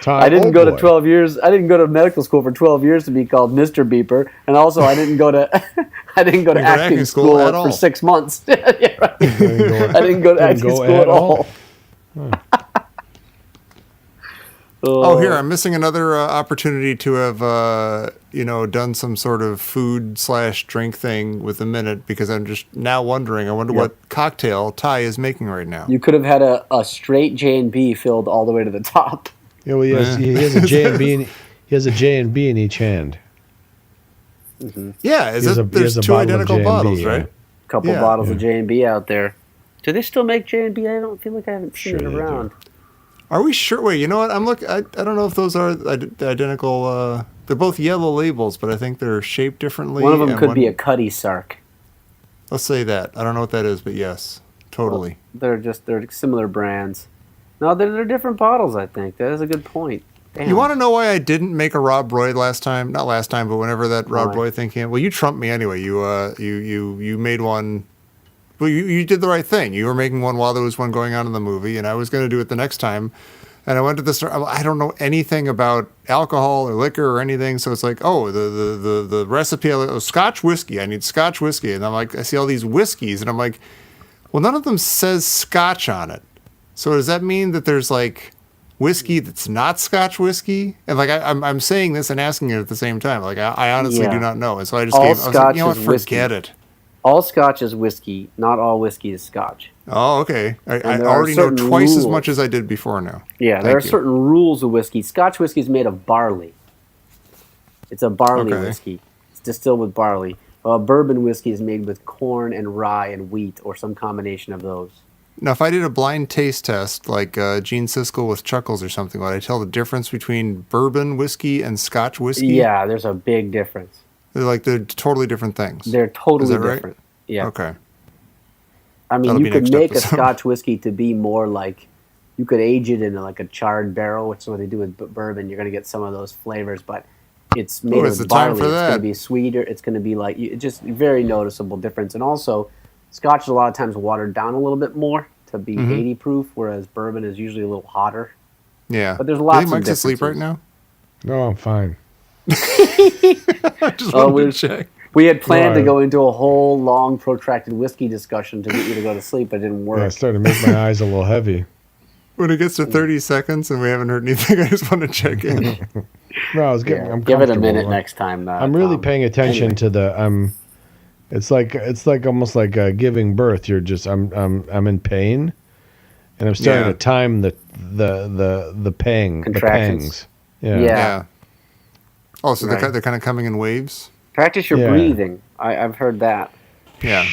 [SPEAKER 4] I didn't go to 12 years. I didn't go to medical school for 12 years to be called Mr. Beeper, and also I didn't go to acting school for 6 months. Yeah, right. I didn't go to acting school at all.
[SPEAKER 2] Oh, here, I'm missing another opportunity to have, done some sort of food/drink thing with a minute because I'm just now wondering. I wonder what cocktail Ty is making right now.
[SPEAKER 4] You could have had a straight J&B filled all the way to the top.
[SPEAKER 3] Yeah, well, he has a J&B. He has a J&B in each hand.
[SPEAKER 4] Mm-hmm.
[SPEAKER 2] Yeah, there's 2 identical bottles, right?
[SPEAKER 4] A couple bottles of J&B out there. Do they still make J&B? I don't feel like I haven't seen it around.
[SPEAKER 2] Are we sure? Wait, you know what? I don't know if those are identical. They're both yellow labels, but I think they're shaped differently.
[SPEAKER 4] One of them could be a Caddyshack.
[SPEAKER 2] Let's say that. I don't know what that is, but yes, totally.
[SPEAKER 4] Well, they're similar brands. No, they're different bottles, I think. That is a good point. Damn.
[SPEAKER 2] You want to know why I didn't make a Rob Roy last time? Not last time, but whenever that Rob Roy thing came. Well, you trumped me anyway. You made one. Well, you did the right thing. You were making one while there was one going on in the movie, and I was going to do it the next time. And I went to the store. I don't know anything about alcohol or liquor or anything, so it's like, oh, the recipe, Scotch whiskey. I need Scotch whiskey, and I'm like, I see all these whiskeys, and I'm like, well, none of them says Scotch on it. So does that mean that there's like whiskey that's not Scotch whiskey? And like I'm saying this and asking it at the same time. Like I honestly do not know, and so I just I was like, you know what, forget it.
[SPEAKER 4] All Scotch is whiskey. Not all whiskey is Scotch.
[SPEAKER 2] Oh, okay. I already know twice as much as I did before now.
[SPEAKER 4] Yeah, there are certain rules of whiskey. Scotch whiskey is made of barley. It's a barley whiskey. It's distilled with barley. Bourbon whiskey is made with corn and rye and wheat or some combination of those.
[SPEAKER 2] Now, if I did a blind taste test, like Gene Siskel with Chuckles or something, would I tell the difference between bourbon whiskey and Scotch whiskey?
[SPEAKER 4] Yeah, there's a big difference.
[SPEAKER 2] They're totally different things.
[SPEAKER 4] They're totally different.
[SPEAKER 2] Right?
[SPEAKER 4] Yeah.
[SPEAKER 2] Okay.
[SPEAKER 4] I mean, you could make a Scotch whiskey to be more like, you could age it in like a charred barrel, which is what they do with bourbon. You're going to get some of those flavors, but it's made of barley. It's going to be sweeter. It's going to be like, just very noticeable difference. And also, Scotch is a lot of times watered down a little bit more to be 80 proof, whereas bourbon is usually a little hotter.
[SPEAKER 2] Yeah.
[SPEAKER 4] But there's lots of
[SPEAKER 2] Mike's
[SPEAKER 4] differences.
[SPEAKER 2] asleep right now?
[SPEAKER 3] No, I'm fine.
[SPEAKER 2] I just wanted to check.
[SPEAKER 4] We had planned to go into a whole long, protracted whiskey discussion to get you to go to sleep, but it didn't work.
[SPEAKER 3] Yeah, it's starting to make my eyes a little heavy.
[SPEAKER 2] When it gets to 30 seconds and we haven't heard anything, I just want to check in.
[SPEAKER 3] No, I was getting. I'm
[SPEAKER 4] give it a minute next time.
[SPEAKER 3] I'm really paying attention to the. It's like almost like giving birth. You're just. I'm in pain, and I'm starting to time the pang.
[SPEAKER 4] Contractions.
[SPEAKER 3] The pangs.
[SPEAKER 2] Yeah. Oh, so they're kind of coming in waves?
[SPEAKER 4] Practice your breathing. I've heard that.
[SPEAKER 2] Yeah.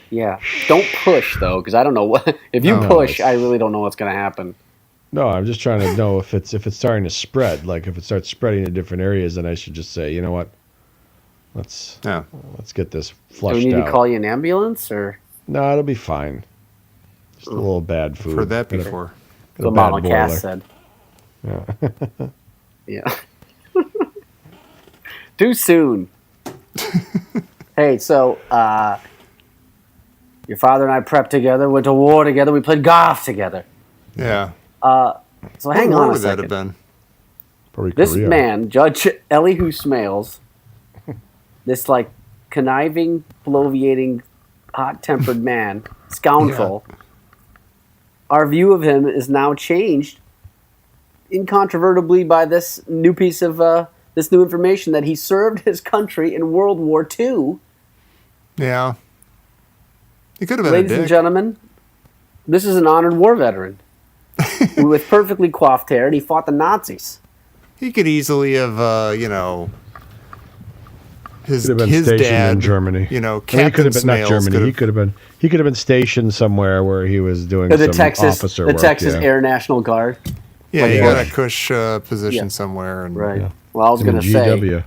[SPEAKER 4] Yeah. Don't push, though, because I don't know what... If you push, I really don't know what's going to happen.
[SPEAKER 3] No, I'm just trying to know if it's starting to spread. Like, if it starts spreading to different areas, then I should just say, you know what? Let's get this flushed out.
[SPEAKER 4] Do we need to call you an ambulance, or...?
[SPEAKER 3] No, it'll be fine. Just a little bad food.
[SPEAKER 2] I've heard that before.
[SPEAKER 4] That's what Mama Cass said.
[SPEAKER 3] Yeah.
[SPEAKER 4] Yeah. Too soon. Hey, so Your father and I prepped together, went to war together, we played golf together.
[SPEAKER 2] Yeah.
[SPEAKER 4] So hang on a
[SPEAKER 2] would that have
[SPEAKER 4] second.
[SPEAKER 2] been?
[SPEAKER 3] Probably
[SPEAKER 4] This
[SPEAKER 3] Korea.
[SPEAKER 4] man, Judge Elihu Smails, this like conniving, bloviating, hot-tempered man, scoundrel. Our view of him is now changed incontrovertibly by this new piece of this new information that he served his country in World War II.
[SPEAKER 2] Yeah. He could have been
[SPEAKER 4] Ladies
[SPEAKER 2] a dick.
[SPEAKER 4] and gentlemen, this is an honored war veteran with perfectly coiffed hair, and he fought the Nazis.
[SPEAKER 2] He could easily have, his
[SPEAKER 3] Could have been stationed
[SPEAKER 2] dad
[SPEAKER 3] in Germany.
[SPEAKER 2] You know,
[SPEAKER 3] I mean, he
[SPEAKER 2] Captain
[SPEAKER 3] could have been not
[SPEAKER 2] Smails
[SPEAKER 3] Germany. He could have been stationed somewhere where he was doing
[SPEAKER 4] The
[SPEAKER 3] some
[SPEAKER 4] Texas,
[SPEAKER 3] officer
[SPEAKER 4] the
[SPEAKER 3] work.
[SPEAKER 4] Texas
[SPEAKER 3] yeah.
[SPEAKER 4] Air National Guard.
[SPEAKER 2] Yeah, he
[SPEAKER 3] Yeah.
[SPEAKER 2] got a cush position
[SPEAKER 4] Yeah.
[SPEAKER 2] somewhere. And,
[SPEAKER 4] Right.
[SPEAKER 3] Yeah.
[SPEAKER 4] Well, I was
[SPEAKER 3] Him
[SPEAKER 4] going
[SPEAKER 3] and
[SPEAKER 4] to say.
[SPEAKER 3] GW.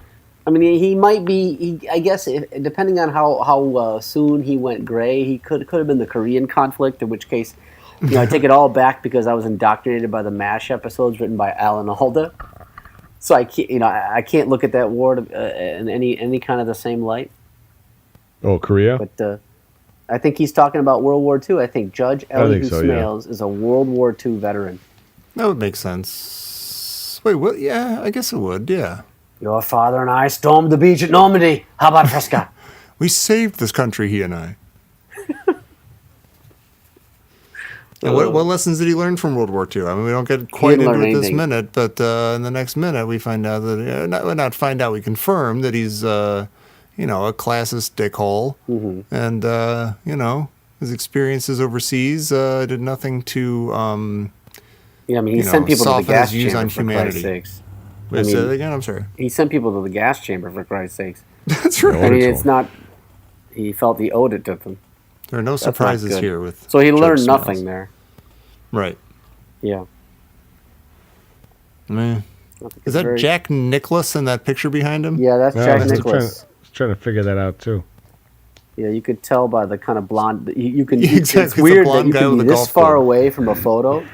[SPEAKER 4] I mean, he might be. I guess depending on how soon he went gray, he could have been the Korean conflict. In which case, I take it all back because I was indoctrinated by the MASH episodes written by Alan Alda. So I can't, I can't look at that war in any kind of the same light.
[SPEAKER 3] Oh, Korea?
[SPEAKER 4] But I think he's talking about World War II. I think Judge Elihu
[SPEAKER 3] so, yeah.
[SPEAKER 4] Smails is a World War II veteran.
[SPEAKER 2] That would make sense. Wait, what? Yeah, I guess it would, yeah.
[SPEAKER 4] Your father and I stormed the beach at Normandy. How about Fresca?
[SPEAKER 2] We saved this country, he and I. And what lessons did he learn from World War II? I mean, we don't get quite
[SPEAKER 4] didn't
[SPEAKER 2] into
[SPEAKER 4] learn
[SPEAKER 2] it this
[SPEAKER 4] anything.
[SPEAKER 2] minute, but in the next minute we find out that, we confirm that he's, a classist dickhole.
[SPEAKER 4] Mm-hmm.
[SPEAKER 2] And, his experiences overseas did nothing to,
[SPEAKER 4] Yeah, I mean, he sent people to the
[SPEAKER 2] soften
[SPEAKER 4] gas
[SPEAKER 2] his views
[SPEAKER 4] chamber,
[SPEAKER 2] on
[SPEAKER 4] for
[SPEAKER 2] humanity.
[SPEAKER 4] Christ's sakes.
[SPEAKER 2] Wait,
[SPEAKER 4] I
[SPEAKER 2] say
[SPEAKER 4] mean-
[SPEAKER 2] that again? I'm sorry.
[SPEAKER 4] He sent people to the gas chamber, for Christ's sakes.
[SPEAKER 2] That's right.
[SPEAKER 4] I mean,
[SPEAKER 3] Wonderful.
[SPEAKER 4] it's not. He felt he owed it to them.
[SPEAKER 2] There are no
[SPEAKER 4] That's not
[SPEAKER 2] surprises
[SPEAKER 4] good.
[SPEAKER 2] here with
[SPEAKER 4] So he
[SPEAKER 2] Judge
[SPEAKER 4] learned
[SPEAKER 2] Smails.
[SPEAKER 4] nothing there.
[SPEAKER 2] Right.
[SPEAKER 4] Yeah.
[SPEAKER 2] Meh.
[SPEAKER 4] I think
[SPEAKER 2] Is
[SPEAKER 4] it's
[SPEAKER 2] that
[SPEAKER 4] very-
[SPEAKER 2] Jack Nicholas in that picture behind him?
[SPEAKER 4] Yeah, that's
[SPEAKER 3] Yeah,
[SPEAKER 4] Jack
[SPEAKER 3] I was
[SPEAKER 4] Nicholas.
[SPEAKER 3] trying to figure that out, too.
[SPEAKER 4] Yeah, you could tell by the kind of blonde. You can.
[SPEAKER 2] Exactly,
[SPEAKER 4] It's
[SPEAKER 2] it's a
[SPEAKER 4] weird that
[SPEAKER 2] blonde
[SPEAKER 4] you
[SPEAKER 2] guy
[SPEAKER 4] can
[SPEAKER 2] with
[SPEAKER 4] be
[SPEAKER 2] a
[SPEAKER 4] this
[SPEAKER 2] golf
[SPEAKER 4] far
[SPEAKER 2] club.
[SPEAKER 4] away from a photo,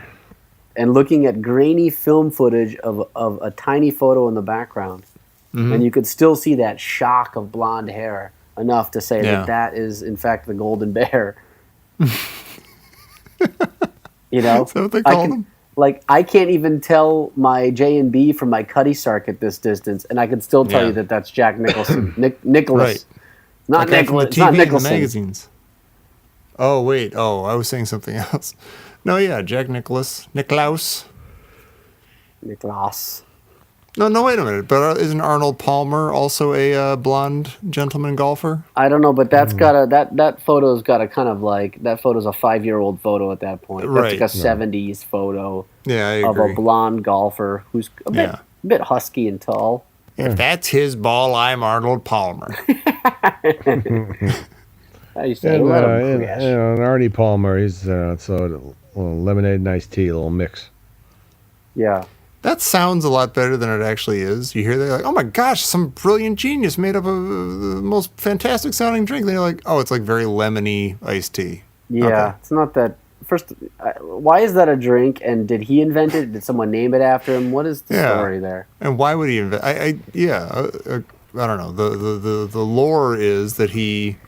[SPEAKER 4] and looking at grainy film footage of a tiny photo in the background,
[SPEAKER 2] Mm-hmm.
[SPEAKER 4] and you could still see that shock of blonde hair enough to say
[SPEAKER 2] Yeah.
[SPEAKER 4] that is in fact the golden bear. You know,
[SPEAKER 2] Is that what they
[SPEAKER 4] I
[SPEAKER 2] call
[SPEAKER 4] can-
[SPEAKER 2] them?
[SPEAKER 4] Like I can't even tell my J and B from my Caddyshack at this distance, and I can still tell
[SPEAKER 2] Yeah.
[SPEAKER 4] you that that's Jack Nicholson. Nicholas,
[SPEAKER 2] Right.
[SPEAKER 4] not
[SPEAKER 2] That guy from
[SPEAKER 4] Nicholas.
[SPEAKER 2] the
[SPEAKER 4] It's not
[SPEAKER 2] TV and the
[SPEAKER 4] Nicholson.
[SPEAKER 2] magazines. Oh, wait. Oh, I was saying something else. No, yeah, Jack Nicholas. Niklaus.
[SPEAKER 4] Nicholas.
[SPEAKER 2] No, wait a minute. But isn't Arnold Palmer also a blonde gentleman golfer?
[SPEAKER 4] I don't know, but that's got a that photo's got a kind of like that photo's a 5-year-old photo at that point. That's
[SPEAKER 2] Right.
[SPEAKER 4] like a 70s photo
[SPEAKER 2] Yeah, I
[SPEAKER 4] of
[SPEAKER 2] agree.
[SPEAKER 4] a blonde golfer who's a bit,
[SPEAKER 2] Yeah.
[SPEAKER 4] bit husky and tall.
[SPEAKER 2] If that's his ball, I'm Arnold Palmer.
[SPEAKER 4] I used to say,
[SPEAKER 3] And,
[SPEAKER 4] let him
[SPEAKER 3] and,
[SPEAKER 4] crash.
[SPEAKER 3] and Arnie Palmer, he's so a little lemonade and iced tea, a little mix.
[SPEAKER 4] Yeah.
[SPEAKER 2] That sounds a lot better than it actually is. You hear that, like, oh my gosh, some brilliant genius made up the most fantastic sounding drink. Then you're like, oh, it's like very lemony iced tea.
[SPEAKER 4] Yeah.
[SPEAKER 2] Okay.
[SPEAKER 4] It's not that. First, why is that a drink? And did he invent it? Did someone name it after him? What is the
[SPEAKER 2] Yeah.
[SPEAKER 4] story there?
[SPEAKER 2] And why would he invent? I don't know. The lore is that he,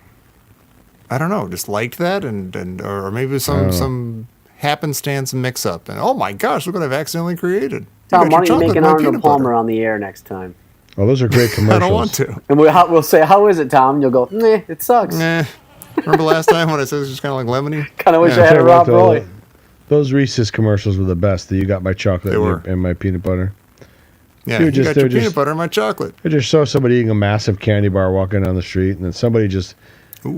[SPEAKER 2] I don't know, just liked that or maybe some happenstance mix up. And oh my gosh, look what I've accidentally created.
[SPEAKER 4] Tom,
[SPEAKER 2] got
[SPEAKER 4] why
[SPEAKER 2] your
[SPEAKER 4] don't you make
[SPEAKER 2] chocolate
[SPEAKER 4] an
[SPEAKER 2] and my
[SPEAKER 4] Arnold
[SPEAKER 2] peanut
[SPEAKER 4] Palmer
[SPEAKER 2] butter.
[SPEAKER 4] on the air next time?
[SPEAKER 3] Oh, those are great commercials.
[SPEAKER 2] I don't want to.
[SPEAKER 4] And we'll say, how is it, Tom? And you'll go, nah, it sucks.
[SPEAKER 2] Remember last time when I said it was just kind of like lemony?
[SPEAKER 4] Kind of wish
[SPEAKER 2] Yeah.
[SPEAKER 4] I had a
[SPEAKER 3] Tell you
[SPEAKER 4] Rob
[SPEAKER 3] what,
[SPEAKER 4] Roy.
[SPEAKER 3] Those Reese's commercials were the best. You got my chocolate
[SPEAKER 2] They were.
[SPEAKER 3] and my peanut butter.
[SPEAKER 2] Yeah,
[SPEAKER 3] They
[SPEAKER 2] you
[SPEAKER 3] were just-
[SPEAKER 2] got
[SPEAKER 3] they
[SPEAKER 2] your
[SPEAKER 3] were just-
[SPEAKER 2] peanut butter and my chocolate.
[SPEAKER 3] I just saw somebody eating a massive candy bar walking down the street, and then somebody just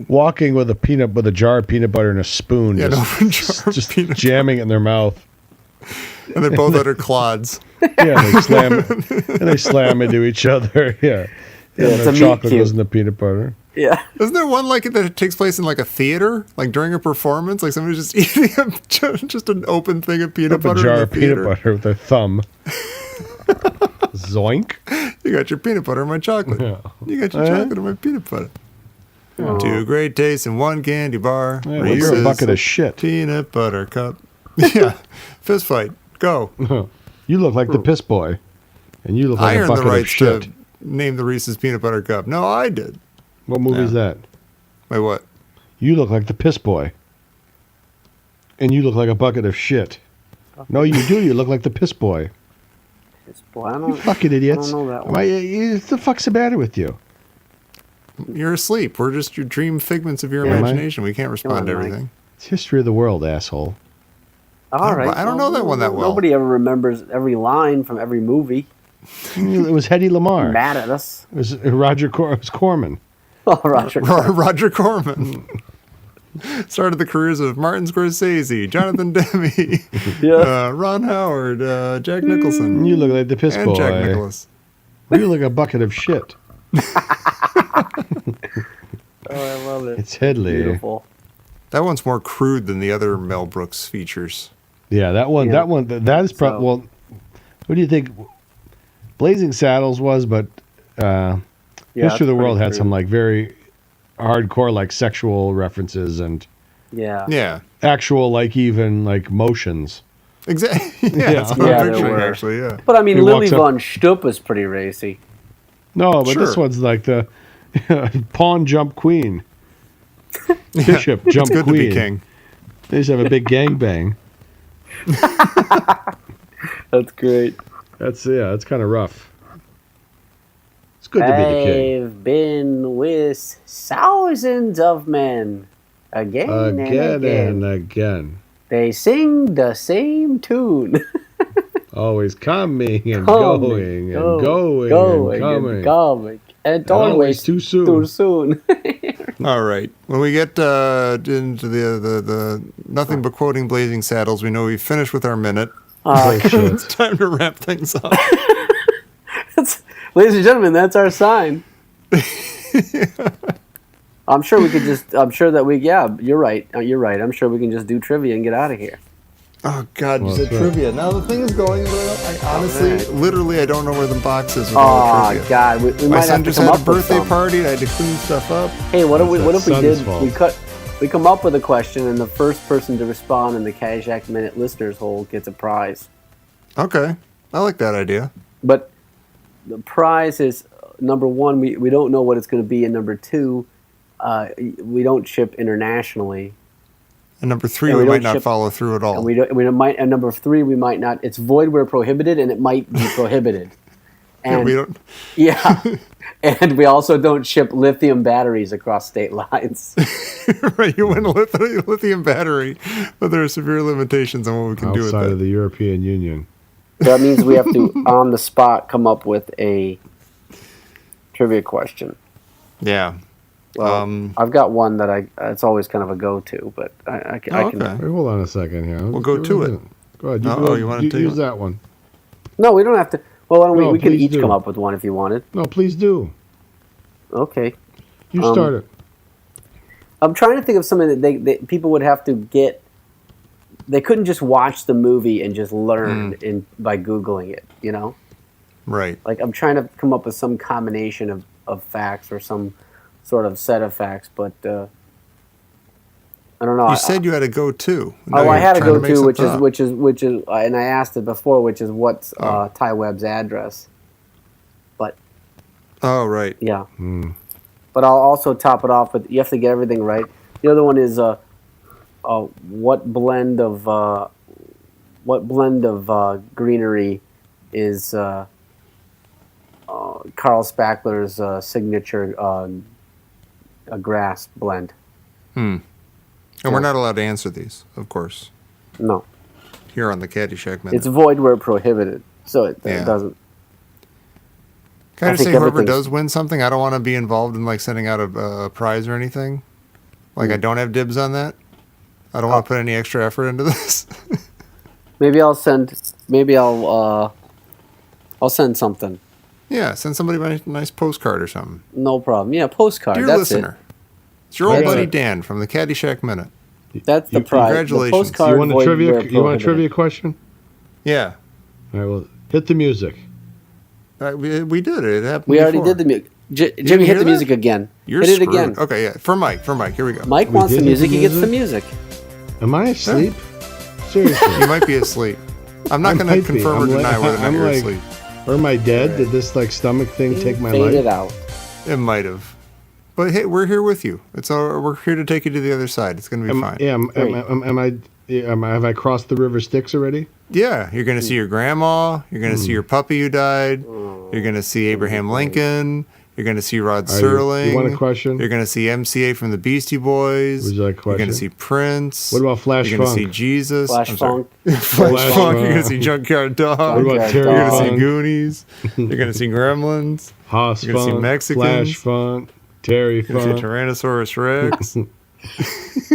[SPEAKER 3] walking with a jar of peanut butter and a spoon,
[SPEAKER 2] Yeah,
[SPEAKER 3] just,
[SPEAKER 2] no, jar of
[SPEAKER 3] just
[SPEAKER 2] peanut
[SPEAKER 3] jamming it in their mouth.
[SPEAKER 2] And they both utter clods.
[SPEAKER 3] Yeah, they slam into each other. Yeah,
[SPEAKER 4] it's
[SPEAKER 3] and
[SPEAKER 4] a
[SPEAKER 3] the
[SPEAKER 4] meat
[SPEAKER 3] chocolate
[SPEAKER 4] cube.
[SPEAKER 3] goes in the peanut butter.
[SPEAKER 4] Yeah.
[SPEAKER 2] Isn't there one like it that takes place in like a theater, like during a performance, like somebody's just eating just an open thing of peanut
[SPEAKER 3] Up a
[SPEAKER 2] butter
[SPEAKER 3] jar
[SPEAKER 2] in the
[SPEAKER 3] of peanut
[SPEAKER 2] theater?
[SPEAKER 3] butter with their thumb. Zoink.
[SPEAKER 2] You got your peanut butter and my chocolate.
[SPEAKER 3] Yeah.
[SPEAKER 2] You got your chocolate and my peanut butter. Two great tastes in one candy bar.
[SPEAKER 3] Yeah, well, you're a
[SPEAKER 2] Reese's
[SPEAKER 3] bucket of shit.
[SPEAKER 2] peanut butter cup. Yeah, fist fight. Go.
[SPEAKER 3] You look like the piss boy, and you look
[SPEAKER 2] I
[SPEAKER 3] like a
[SPEAKER 2] earned the
[SPEAKER 3] bucket of
[SPEAKER 2] rights
[SPEAKER 3] shit.
[SPEAKER 2] to name the Reese's peanut butter cup. No, I did.
[SPEAKER 3] What movie is
[SPEAKER 2] Yeah.
[SPEAKER 3] that?
[SPEAKER 2] Wait, what?
[SPEAKER 3] You look like the piss boy. And you look like a bucket of shit. No, you do. You look like the piss boy.
[SPEAKER 4] Piss boy. I
[SPEAKER 3] You
[SPEAKER 4] don't.
[SPEAKER 3] fucking idiots.
[SPEAKER 4] I don't know that one.
[SPEAKER 3] What the fuck's the matter with you?
[SPEAKER 2] You're asleep. We're just your dream figments of your
[SPEAKER 3] Am I?
[SPEAKER 2] imagination. We can't respond to
[SPEAKER 4] Mike.
[SPEAKER 2] everything.
[SPEAKER 3] It's history of the world, asshole.
[SPEAKER 4] All right.
[SPEAKER 2] I don't know that one that well.
[SPEAKER 4] Nobody ever remembers every line from every movie.
[SPEAKER 3] It was Hedy Lamarr.
[SPEAKER 4] Mad at us.
[SPEAKER 3] It was it was Corman.
[SPEAKER 4] Oh, Roger.
[SPEAKER 2] Roger Corman. Started the careers of Martin Scorsese, Jonathan Demme,
[SPEAKER 4] Yeah.
[SPEAKER 2] Ron Howard, Jack Nicholson,
[SPEAKER 3] You look like the piss
[SPEAKER 2] and
[SPEAKER 3] boy.
[SPEAKER 2] Jack Nicholas.
[SPEAKER 3] You look like a bucket of shit.
[SPEAKER 4] Oh, I love it.
[SPEAKER 3] It's Headley.
[SPEAKER 4] Beautiful.
[SPEAKER 2] That one's more crude than the other Mel Brooks features.
[SPEAKER 3] Yeah, that one.
[SPEAKER 4] Yeah.
[SPEAKER 3] That one. That is probably.
[SPEAKER 4] So-
[SPEAKER 3] Well, what do you think? Blazing Saddles was, but
[SPEAKER 4] Yeah,
[SPEAKER 3] History of the
[SPEAKER 4] it's
[SPEAKER 3] World
[SPEAKER 4] pretty
[SPEAKER 3] had
[SPEAKER 4] true.
[SPEAKER 3] some like very hardcore like sexual references and
[SPEAKER 4] Yeah.
[SPEAKER 2] Yeah,
[SPEAKER 3] actual like even like motions.
[SPEAKER 2] exactly. Yeah, that's what
[SPEAKER 4] Yeah,
[SPEAKER 2] I'm
[SPEAKER 4] there
[SPEAKER 2] picturing,
[SPEAKER 4] were.
[SPEAKER 2] actually. Yeah.
[SPEAKER 4] But I mean,
[SPEAKER 3] He
[SPEAKER 4] Lily
[SPEAKER 3] walks up-
[SPEAKER 4] von Stupp is pretty racy.
[SPEAKER 3] No, but this
[SPEAKER 2] Sure.
[SPEAKER 3] one's like the pawn jump queen, bishop
[SPEAKER 2] It's
[SPEAKER 3] jump
[SPEAKER 2] good
[SPEAKER 3] queen.
[SPEAKER 2] to be king.
[SPEAKER 3] They just have a big gangbang.
[SPEAKER 4] That's great.
[SPEAKER 3] That's kind of rough. It's good to be the king.
[SPEAKER 4] I've been with thousands of men again, and
[SPEAKER 3] Again
[SPEAKER 4] again.
[SPEAKER 3] and again.
[SPEAKER 4] They sing the same tune.
[SPEAKER 3] Always coming and
[SPEAKER 4] Coming,
[SPEAKER 3] going and
[SPEAKER 4] go-
[SPEAKER 3] going
[SPEAKER 4] going
[SPEAKER 3] and coming.
[SPEAKER 4] and coming. And
[SPEAKER 3] always
[SPEAKER 4] always
[SPEAKER 3] too soon.
[SPEAKER 4] Too soon.
[SPEAKER 2] All right. When we get into the nothing but quoting Blazing Saddles, we know we've finished with our minute.
[SPEAKER 3] Bullshit.
[SPEAKER 2] It's time to wrap things up.
[SPEAKER 4] Ladies and gentlemen, that's our sign. I'm sure we could just. I'm sure that we. Yeah, you're right. You're right. I'm sure we can just do trivia and get out of here.
[SPEAKER 2] Oh God,
[SPEAKER 3] Well,
[SPEAKER 2] you said
[SPEAKER 3] that's right.
[SPEAKER 2] trivia. Now the thing is going. I honestly, literally, I don't know where the box is with all
[SPEAKER 4] Oh
[SPEAKER 2] the trivia.
[SPEAKER 4] God, we
[SPEAKER 2] My
[SPEAKER 4] might
[SPEAKER 2] son
[SPEAKER 4] have to
[SPEAKER 2] just
[SPEAKER 4] come
[SPEAKER 2] had
[SPEAKER 4] up
[SPEAKER 2] a
[SPEAKER 4] with
[SPEAKER 2] birthday
[SPEAKER 4] some.
[SPEAKER 2] party. And I had to clean stuff up.
[SPEAKER 4] Hey, what if we
[SPEAKER 3] That's
[SPEAKER 4] did?
[SPEAKER 3] son's fault.
[SPEAKER 4] We come up with a question, and the first person to respond in the Caddyshack Minute listeners hole gets a prize.
[SPEAKER 2] Okay, I like that idea.
[SPEAKER 4] But the prize is number one. We don't know what it's going to be, and number two, we don't ship internationally.
[SPEAKER 2] And number three,
[SPEAKER 4] And
[SPEAKER 2] we
[SPEAKER 4] we
[SPEAKER 2] might
[SPEAKER 4] don't
[SPEAKER 2] not
[SPEAKER 4] ship-
[SPEAKER 2] follow through at all.
[SPEAKER 4] And and number three, we might not. It's void where prohibited, and it might be prohibited. And
[SPEAKER 2] we don't.
[SPEAKER 4] yeah, and we also don't ship lithium batteries across state lines.
[SPEAKER 2] Right, you win a lithium battery, but there are severe limitations on what we can do with
[SPEAKER 3] Outside
[SPEAKER 2] that.
[SPEAKER 3] of the European Union.
[SPEAKER 4] That means we have to, on the spot, come up with a trivia question.
[SPEAKER 2] Yeah.
[SPEAKER 4] Well, I've got one that it's always kind of a go-to, but I can.
[SPEAKER 2] Okay.
[SPEAKER 3] Wait, hold on a second here.
[SPEAKER 2] We'll go to it.
[SPEAKER 3] Go ahead.
[SPEAKER 2] You wanna take
[SPEAKER 3] use
[SPEAKER 2] it?
[SPEAKER 3] that one?
[SPEAKER 4] No, we don't have to. Well, why don't
[SPEAKER 3] No,
[SPEAKER 4] we could
[SPEAKER 3] please
[SPEAKER 4] each
[SPEAKER 3] do.
[SPEAKER 4] come up with one if you wanted.
[SPEAKER 3] No, please do.
[SPEAKER 4] Okay.
[SPEAKER 3] You start it.
[SPEAKER 4] I'm trying to think of something that they people would have to get. They couldn't just watch the movie and just learn by Googling it, you know?
[SPEAKER 2] Right.
[SPEAKER 4] Like, I'm trying to come up with some combination of facts or some sort of set of facts, but I don't know.
[SPEAKER 2] You said you had a go-to. Now
[SPEAKER 4] I
[SPEAKER 2] you're
[SPEAKER 4] had a
[SPEAKER 2] trying to make
[SPEAKER 4] go-to,
[SPEAKER 2] something up.
[SPEAKER 4] which is, and I asked it before, which is what's Ty Webb's address. But
[SPEAKER 2] Oh, right.
[SPEAKER 4] yeah, but I'll also top it off with you have to get everything right. The other one is what blend of greenery is Carl Spackler's signature a grass blend.
[SPEAKER 2] And we're not allowed to answer these, of course,
[SPEAKER 4] No,
[SPEAKER 2] here on the Caddyshack Minute.
[SPEAKER 4] it's void where prohibited, so it
[SPEAKER 2] Yeah.
[SPEAKER 4] doesn't.
[SPEAKER 2] Can I
[SPEAKER 4] I
[SPEAKER 2] just
[SPEAKER 4] think
[SPEAKER 2] say, whoever
[SPEAKER 4] everything's-
[SPEAKER 2] does win something, I don't want to be involved in like sending out a prize or anything. Like I don't have dibs on that. I don't want to put any extra effort into this.
[SPEAKER 4] Maybe I'll send something.
[SPEAKER 2] Yeah, send somebody a nice postcard or something.
[SPEAKER 4] No problem. Yeah, postcard.
[SPEAKER 2] Dear
[SPEAKER 4] That's
[SPEAKER 2] listener, it's your old
[SPEAKER 3] That's
[SPEAKER 2] buddy
[SPEAKER 3] it.
[SPEAKER 2] Dan from the Caddyshack Minute.
[SPEAKER 4] it. That's the prize.
[SPEAKER 2] congratulations.
[SPEAKER 4] The postcard
[SPEAKER 3] You want a
[SPEAKER 4] void
[SPEAKER 3] trivia?
[SPEAKER 4] where
[SPEAKER 3] You want a
[SPEAKER 4] prohibited.
[SPEAKER 3] trivia question?
[SPEAKER 2] Yeah,
[SPEAKER 3] All right. Well, hit the music.
[SPEAKER 2] we did it. It happened.
[SPEAKER 4] We already
[SPEAKER 2] before.
[SPEAKER 4] did the music. Jimmy,
[SPEAKER 2] hear
[SPEAKER 4] hit the
[SPEAKER 2] that?
[SPEAKER 4] music again.
[SPEAKER 2] You're
[SPEAKER 4] hit it
[SPEAKER 2] screwed.
[SPEAKER 4] again.
[SPEAKER 2] Okay, yeah. For Mike. Here we go.
[SPEAKER 4] Mike
[SPEAKER 3] We
[SPEAKER 4] wants
[SPEAKER 3] did
[SPEAKER 4] the
[SPEAKER 3] hit
[SPEAKER 4] music.
[SPEAKER 3] the
[SPEAKER 4] He gets the music.
[SPEAKER 3] Am I asleep? Seriously.
[SPEAKER 2] You might be asleep. I'm not
[SPEAKER 3] I
[SPEAKER 2] going to
[SPEAKER 3] might be.
[SPEAKER 2] confirm or
[SPEAKER 3] I'm
[SPEAKER 2] deny
[SPEAKER 3] like-
[SPEAKER 2] whether or not
[SPEAKER 3] I'm
[SPEAKER 2] you're
[SPEAKER 3] like-
[SPEAKER 2] asleep.
[SPEAKER 3] Or am I dead? Did this like stomach thing take my
[SPEAKER 4] Fade
[SPEAKER 3] life?
[SPEAKER 4] it out.
[SPEAKER 2] It might have. But hey, we're here with you. We're here to take you to the other side. It's going to be fine.
[SPEAKER 3] Yeah, have I crossed the river Styx already?
[SPEAKER 2] Yeah, you're going to see your grandma. You're going to see your puppy who died. You're going to see Abraham Lincoln. You're going to see Rod Serling.
[SPEAKER 3] You want a question?
[SPEAKER 2] You're going to see MCA from the Beastie Boys.
[SPEAKER 3] Would you like a question?
[SPEAKER 2] You're going to see Prince.
[SPEAKER 3] What about Flash
[SPEAKER 2] You're going
[SPEAKER 3] Funk?
[SPEAKER 2] to see Jesus.
[SPEAKER 4] Flash Funk.
[SPEAKER 2] Flash Funk. You're going to see Junkyard Dog.
[SPEAKER 3] What about
[SPEAKER 2] You're
[SPEAKER 3] Terry
[SPEAKER 2] going to see
[SPEAKER 3] Funk?
[SPEAKER 2] Goonies. You're going to see Gremlins.
[SPEAKER 3] Haas
[SPEAKER 2] You're going to see
[SPEAKER 3] Funk,
[SPEAKER 2] Mexicans.
[SPEAKER 3] Flash Funk, Terry
[SPEAKER 2] You're going to
[SPEAKER 3] Funk.
[SPEAKER 2] see Tyrannosaurus Rex.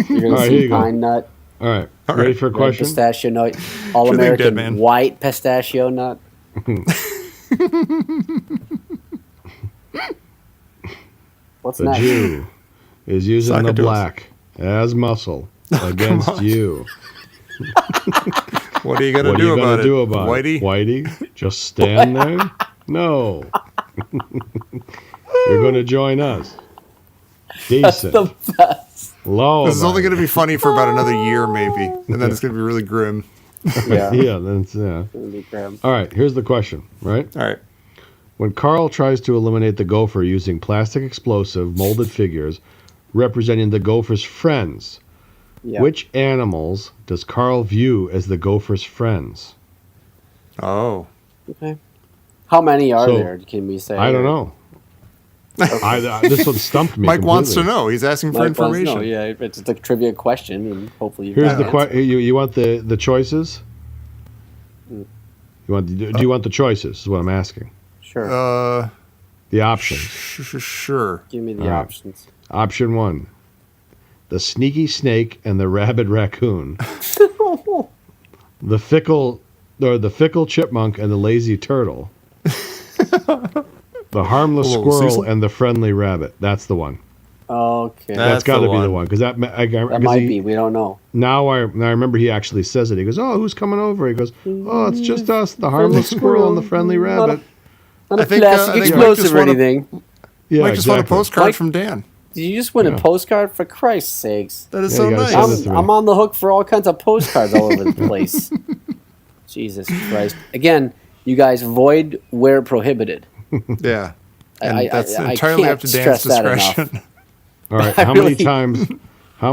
[SPEAKER 4] You're going
[SPEAKER 3] All
[SPEAKER 4] to
[SPEAKER 3] right, here
[SPEAKER 4] see
[SPEAKER 3] you go.
[SPEAKER 4] Pine Nut.
[SPEAKER 3] All right,
[SPEAKER 2] All
[SPEAKER 3] ready
[SPEAKER 2] right.
[SPEAKER 3] for a
[SPEAKER 4] Red
[SPEAKER 3] question?
[SPEAKER 4] pistachio nut.
[SPEAKER 2] Dead Man.
[SPEAKER 4] All-American white pistachio nut. What's
[SPEAKER 3] The
[SPEAKER 4] next?
[SPEAKER 3] Jew is using
[SPEAKER 2] Suck
[SPEAKER 3] the
[SPEAKER 2] it to us.
[SPEAKER 3] black as muscle against
[SPEAKER 2] on.
[SPEAKER 3] you.
[SPEAKER 2] What are you going
[SPEAKER 3] What
[SPEAKER 2] to
[SPEAKER 3] are you
[SPEAKER 2] do
[SPEAKER 3] going
[SPEAKER 2] about
[SPEAKER 3] to do
[SPEAKER 2] it?
[SPEAKER 3] about
[SPEAKER 2] Whitey?
[SPEAKER 3] it? Whitey? Just stand there? No. You're going to join us. Decent.
[SPEAKER 4] The best.
[SPEAKER 3] Low.
[SPEAKER 2] This is only going to be funny for about another year, maybe. And then it's going to be really grim.
[SPEAKER 4] Yeah.
[SPEAKER 3] Yeah, that's, yeah.
[SPEAKER 4] Gonna be grim.
[SPEAKER 3] All right, here's the question, right?
[SPEAKER 2] All right.
[SPEAKER 3] When Carl tries to eliminate the gopher using plastic explosive molded figures representing the gopher's friends,
[SPEAKER 4] Yeah.
[SPEAKER 3] which animals does Carl view as the gopher's friends?
[SPEAKER 2] Oh.
[SPEAKER 4] Okay. How many are
[SPEAKER 3] So,
[SPEAKER 4] there? Can we say?
[SPEAKER 3] I don't know. This one stumped me.
[SPEAKER 2] Mike wants to
[SPEAKER 3] completely.
[SPEAKER 2] know. He's asking for
[SPEAKER 4] Mike wants to
[SPEAKER 2] information.
[SPEAKER 4] know. Yeah, it's a trivia question, and hopefully you.
[SPEAKER 3] Here's
[SPEAKER 4] got
[SPEAKER 3] the
[SPEAKER 4] an
[SPEAKER 3] question. You want the choices?
[SPEAKER 4] Mm.
[SPEAKER 3] Do you want the choices? Is what I'm asking.
[SPEAKER 4] answer. Sure.
[SPEAKER 3] The options.
[SPEAKER 2] Sure.
[SPEAKER 4] Give me the
[SPEAKER 3] all right.
[SPEAKER 4] options.
[SPEAKER 3] Option 1: the sneaky snake and the rabid raccoon. The fickle chipmunk and the lazy turtle. The harmless
[SPEAKER 2] Hello,
[SPEAKER 3] squirrel
[SPEAKER 2] Susan?
[SPEAKER 3] and the friendly rabbit. That's the one.
[SPEAKER 4] Okay.
[SPEAKER 2] That's
[SPEAKER 3] That's got to
[SPEAKER 2] the
[SPEAKER 3] be the
[SPEAKER 2] one.
[SPEAKER 3] one because that
[SPEAKER 4] Might be. We don't know.
[SPEAKER 3] Now I remember he actually says it. He goes, "Oh, who's coming over?" He goes, "Oh, it's just us, the harmless squirrel and the friendly rabbit."
[SPEAKER 4] Not a
[SPEAKER 2] I think,
[SPEAKER 4] plastic
[SPEAKER 2] I think Mike
[SPEAKER 4] explosive
[SPEAKER 2] just
[SPEAKER 4] or
[SPEAKER 2] won a-
[SPEAKER 4] anything.
[SPEAKER 3] Yeah,
[SPEAKER 2] Mike just won a
[SPEAKER 3] exactly.
[SPEAKER 2] postcard
[SPEAKER 4] Mike-
[SPEAKER 2] from Dan.
[SPEAKER 4] Did you just win
[SPEAKER 3] Yeah.
[SPEAKER 4] a postcard? For Christ's sakes.
[SPEAKER 2] That is
[SPEAKER 3] Yeah,
[SPEAKER 2] so
[SPEAKER 3] you gotta
[SPEAKER 2] nice.
[SPEAKER 3] send it to me.
[SPEAKER 4] I'm on the hook for all kinds of postcards all over the place. Jesus Christ. Again, you guys, void where prohibited.
[SPEAKER 2] Yeah. And
[SPEAKER 4] I
[SPEAKER 2] that's
[SPEAKER 4] I
[SPEAKER 2] entirely
[SPEAKER 4] can't
[SPEAKER 2] up to
[SPEAKER 4] stress
[SPEAKER 2] Dan's
[SPEAKER 4] that enough.
[SPEAKER 2] discretion.
[SPEAKER 3] All right,
[SPEAKER 4] I
[SPEAKER 3] how
[SPEAKER 4] really-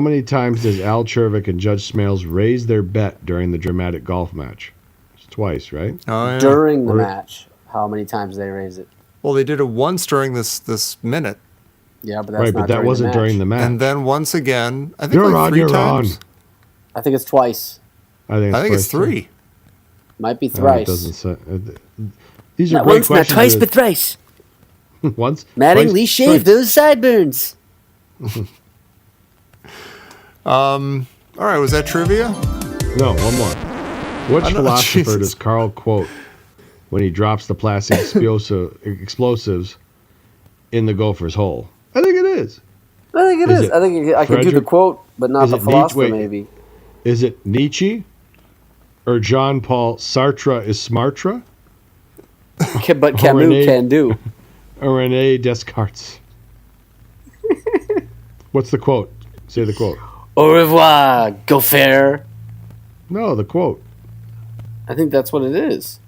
[SPEAKER 3] many times does Al Czervik and Judge Smails raise their bet during the dramatic golf match? It's twice, right?
[SPEAKER 2] Oh, yeah.
[SPEAKER 4] During the
[SPEAKER 3] Or-
[SPEAKER 4] match, how many times they raise it?
[SPEAKER 2] Well, they did it once during this minute,
[SPEAKER 4] Yeah, but that's
[SPEAKER 3] Right,
[SPEAKER 4] not
[SPEAKER 3] but that
[SPEAKER 4] during
[SPEAKER 3] wasn't
[SPEAKER 4] the match.
[SPEAKER 3] during the match.
[SPEAKER 2] and then once again. I think
[SPEAKER 3] You're
[SPEAKER 2] like
[SPEAKER 3] on,
[SPEAKER 2] 3
[SPEAKER 3] you're
[SPEAKER 2] times.
[SPEAKER 3] on.
[SPEAKER 4] I think it's twice.
[SPEAKER 3] I think
[SPEAKER 2] It's
[SPEAKER 3] twice, too.
[SPEAKER 2] 3.
[SPEAKER 4] Might be
[SPEAKER 3] Oh, it
[SPEAKER 4] thrice.
[SPEAKER 3] doesn't say. These are
[SPEAKER 4] Not
[SPEAKER 3] great
[SPEAKER 4] once, not
[SPEAKER 3] questions.
[SPEAKER 4] twice, but thrice.
[SPEAKER 3] Once.
[SPEAKER 4] Mattingly
[SPEAKER 3] twice,
[SPEAKER 4] shaved
[SPEAKER 3] twice.
[SPEAKER 4] those sideburns.
[SPEAKER 2] All right, was that trivia?
[SPEAKER 3] No, one more. Which
[SPEAKER 2] I know,
[SPEAKER 3] philosopher
[SPEAKER 2] Jesus.
[SPEAKER 3] does Carl quote when he drops the plastic explosives in the gopher's hole? I think it is.
[SPEAKER 4] I think it
[SPEAKER 3] Is
[SPEAKER 4] is.
[SPEAKER 3] it
[SPEAKER 4] I think I could do the
[SPEAKER 3] Frederick-
[SPEAKER 4] quote, but not
[SPEAKER 3] is
[SPEAKER 4] the
[SPEAKER 3] it Nietzsche?
[SPEAKER 4] philosopher,
[SPEAKER 3] Wait.
[SPEAKER 4] maybe.
[SPEAKER 3] Is it Nietzsche or John Paul Sartre is smartra
[SPEAKER 4] But Camus
[SPEAKER 3] Rene-
[SPEAKER 4] can do.
[SPEAKER 3] or Rene Descartes? What's the quote? Say the quote.
[SPEAKER 4] Au revoir, gopher.
[SPEAKER 3] No, the quote.
[SPEAKER 4] I think that's what it is.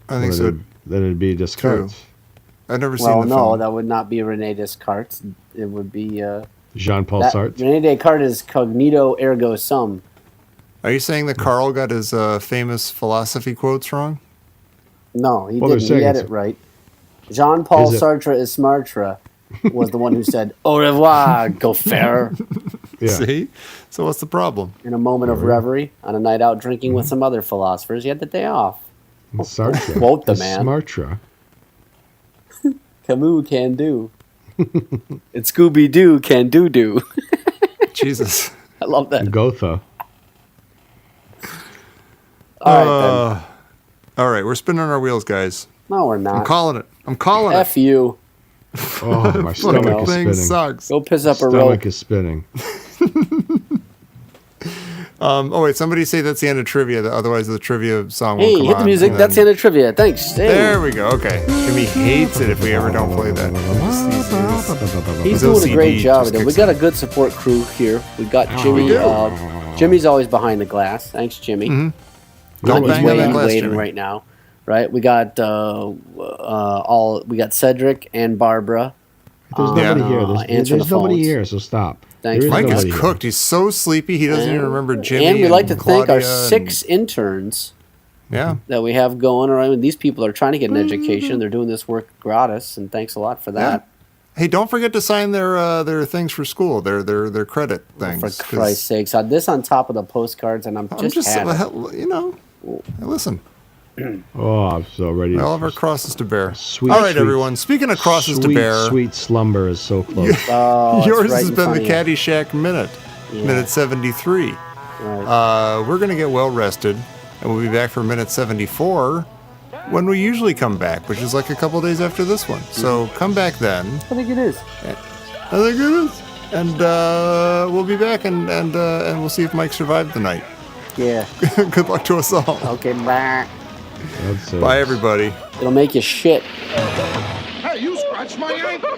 [SPEAKER 2] I think
[SPEAKER 3] Or
[SPEAKER 2] so.
[SPEAKER 3] then it'd be Descartes.
[SPEAKER 2] I've never seen
[SPEAKER 4] Well,
[SPEAKER 2] the
[SPEAKER 4] no,
[SPEAKER 2] film.
[SPEAKER 4] that would not be Rene Descartes. It would be
[SPEAKER 3] Jean Paul
[SPEAKER 4] that,
[SPEAKER 3] Sartre.
[SPEAKER 4] Rene Descartes is cognito ergo sum.
[SPEAKER 2] Are you saying that Carl got his famous philosophy quotes wrong?
[SPEAKER 4] No, he
[SPEAKER 3] Well, they're
[SPEAKER 4] didn't. He
[SPEAKER 3] saying
[SPEAKER 4] had
[SPEAKER 3] it's-
[SPEAKER 4] it right. Jean Paul
[SPEAKER 3] Is it-
[SPEAKER 4] Sartre is smartra was the one who said au revoir, gopher,
[SPEAKER 3] Yeah.
[SPEAKER 2] See? So what's the problem?
[SPEAKER 4] in a moment of reverie on a night out drinking with some other philosophers. He had the day off.
[SPEAKER 3] Sartre.
[SPEAKER 4] Quote the
[SPEAKER 3] is
[SPEAKER 4] man.
[SPEAKER 3] Smartra.
[SPEAKER 4] Camus can do. And Scooby Doo can do.
[SPEAKER 2] Jesus.
[SPEAKER 4] I love that.
[SPEAKER 3] Gotha.
[SPEAKER 4] All right, then.
[SPEAKER 2] All right, we're spinning our wheels, guys.
[SPEAKER 4] No, we're
[SPEAKER 2] I'm
[SPEAKER 4] not.
[SPEAKER 2] calling it. I'm calling it.
[SPEAKER 4] F you.
[SPEAKER 3] Oh, my stomach
[SPEAKER 2] Fucking
[SPEAKER 3] is
[SPEAKER 2] thing
[SPEAKER 3] spinning.
[SPEAKER 2] sucks.
[SPEAKER 4] Go piss up a
[SPEAKER 3] Stomach
[SPEAKER 4] rope.
[SPEAKER 3] is spinning.
[SPEAKER 2] Oh wait, somebody say that's the end of trivia. Otherwise, the trivia song
[SPEAKER 4] Hey,
[SPEAKER 2] won't come
[SPEAKER 4] hit the
[SPEAKER 2] on,
[SPEAKER 4] music.
[SPEAKER 2] and
[SPEAKER 4] That's the
[SPEAKER 2] then-
[SPEAKER 4] end of trivia. Thanks. Hey.
[SPEAKER 2] There we go. Okay. Jimmy hates it if we ever don't play that.
[SPEAKER 4] He's
[SPEAKER 2] His
[SPEAKER 4] doing a great
[SPEAKER 2] OCD
[SPEAKER 4] job.
[SPEAKER 2] just
[SPEAKER 4] Though. We
[SPEAKER 2] kicks
[SPEAKER 4] got
[SPEAKER 2] in.
[SPEAKER 4] a good support crew here. We got
[SPEAKER 2] we
[SPEAKER 4] Jimmy.
[SPEAKER 2] do.
[SPEAKER 4] Jimmy's always behind the glass. Thanks, Jimmy.
[SPEAKER 2] Don't
[SPEAKER 4] He's
[SPEAKER 2] bang on that
[SPEAKER 4] waiting,
[SPEAKER 2] glass,
[SPEAKER 4] waiting
[SPEAKER 2] Jimmy.
[SPEAKER 4] right now. Right. We got we got Cedric and Barbara
[SPEAKER 3] There's nobody
[SPEAKER 2] Yeah.
[SPEAKER 3] here.
[SPEAKER 4] Answer
[SPEAKER 3] There's
[SPEAKER 4] the
[SPEAKER 3] nobody
[SPEAKER 4] phones.
[SPEAKER 3] here, so stop.
[SPEAKER 4] Thanks,
[SPEAKER 3] There is
[SPEAKER 2] Mike is
[SPEAKER 3] nobody here.
[SPEAKER 2] cooked. He's so sleepy he doesn't even remember Jimmy.
[SPEAKER 4] And we like to thank our
[SPEAKER 2] Claudia
[SPEAKER 4] 6 interns
[SPEAKER 2] Yeah.
[SPEAKER 4] that we have going around. These people are trying to get an education. They're doing this work gratis, and thanks a lot for that.
[SPEAKER 2] Hey, don't forget to sign their things for school. Their credit things.
[SPEAKER 4] For
[SPEAKER 2] 'cause
[SPEAKER 4] Christ's sakes, this on top of the postcards, and I'm just had it.
[SPEAKER 2] you know. Hey, listen,
[SPEAKER 3] Oh, I'm so ready.
[SPEAKER 2] we all have our crosses to bear.
[SPEAKER 3] Sweet,
[SPEAKER 2] all right,
[SPEAKER 3] sweet-
[SPEAKER 2] everyone. Speaking of crosses
[SPEAKER 3] sweet,
[SPEAKER 2] to bear,
[SPEAKER 3] Sweet slumber is so close.
[SPEAKER 4] Oh, it's
[SPEAKER 2] yours
[SPEAKER 4] right
[SPEAKER 2] has
[SPEAKER 4] in
[SPEAKER 2] been
[SPEAKER 4] front
[SPEAKER 2] the
[SPEAKER 4] of you.
[SPEAKER 2] Caddyshack minute,
[SPEAKER 4] Yeah.
[SPEAKER 2] minute 73.
[SPEAKER 4] Right.
[SPEAKER 2] We're gonna get well rested, and we'll be back for minute 74 when we usually come back, which is like a couple days after this one. So come back then.
[SPEAKER 4] I think it is.
[SPEAKER 2] I think it is. And we'll be back, and we'll see if Mike survived the night.
[SPEAKER 4] Yeah.
[SPEAKER 2] Good luck to us all.
[SPEAKER 4] Okay, bye.
[SPEAKER 3] That's,
[SPEAKER 2] Bye, everybody.
[SPEAKER 4] It'll make you shit.
[SPEAKER 1] Hey, you scratched my ankle.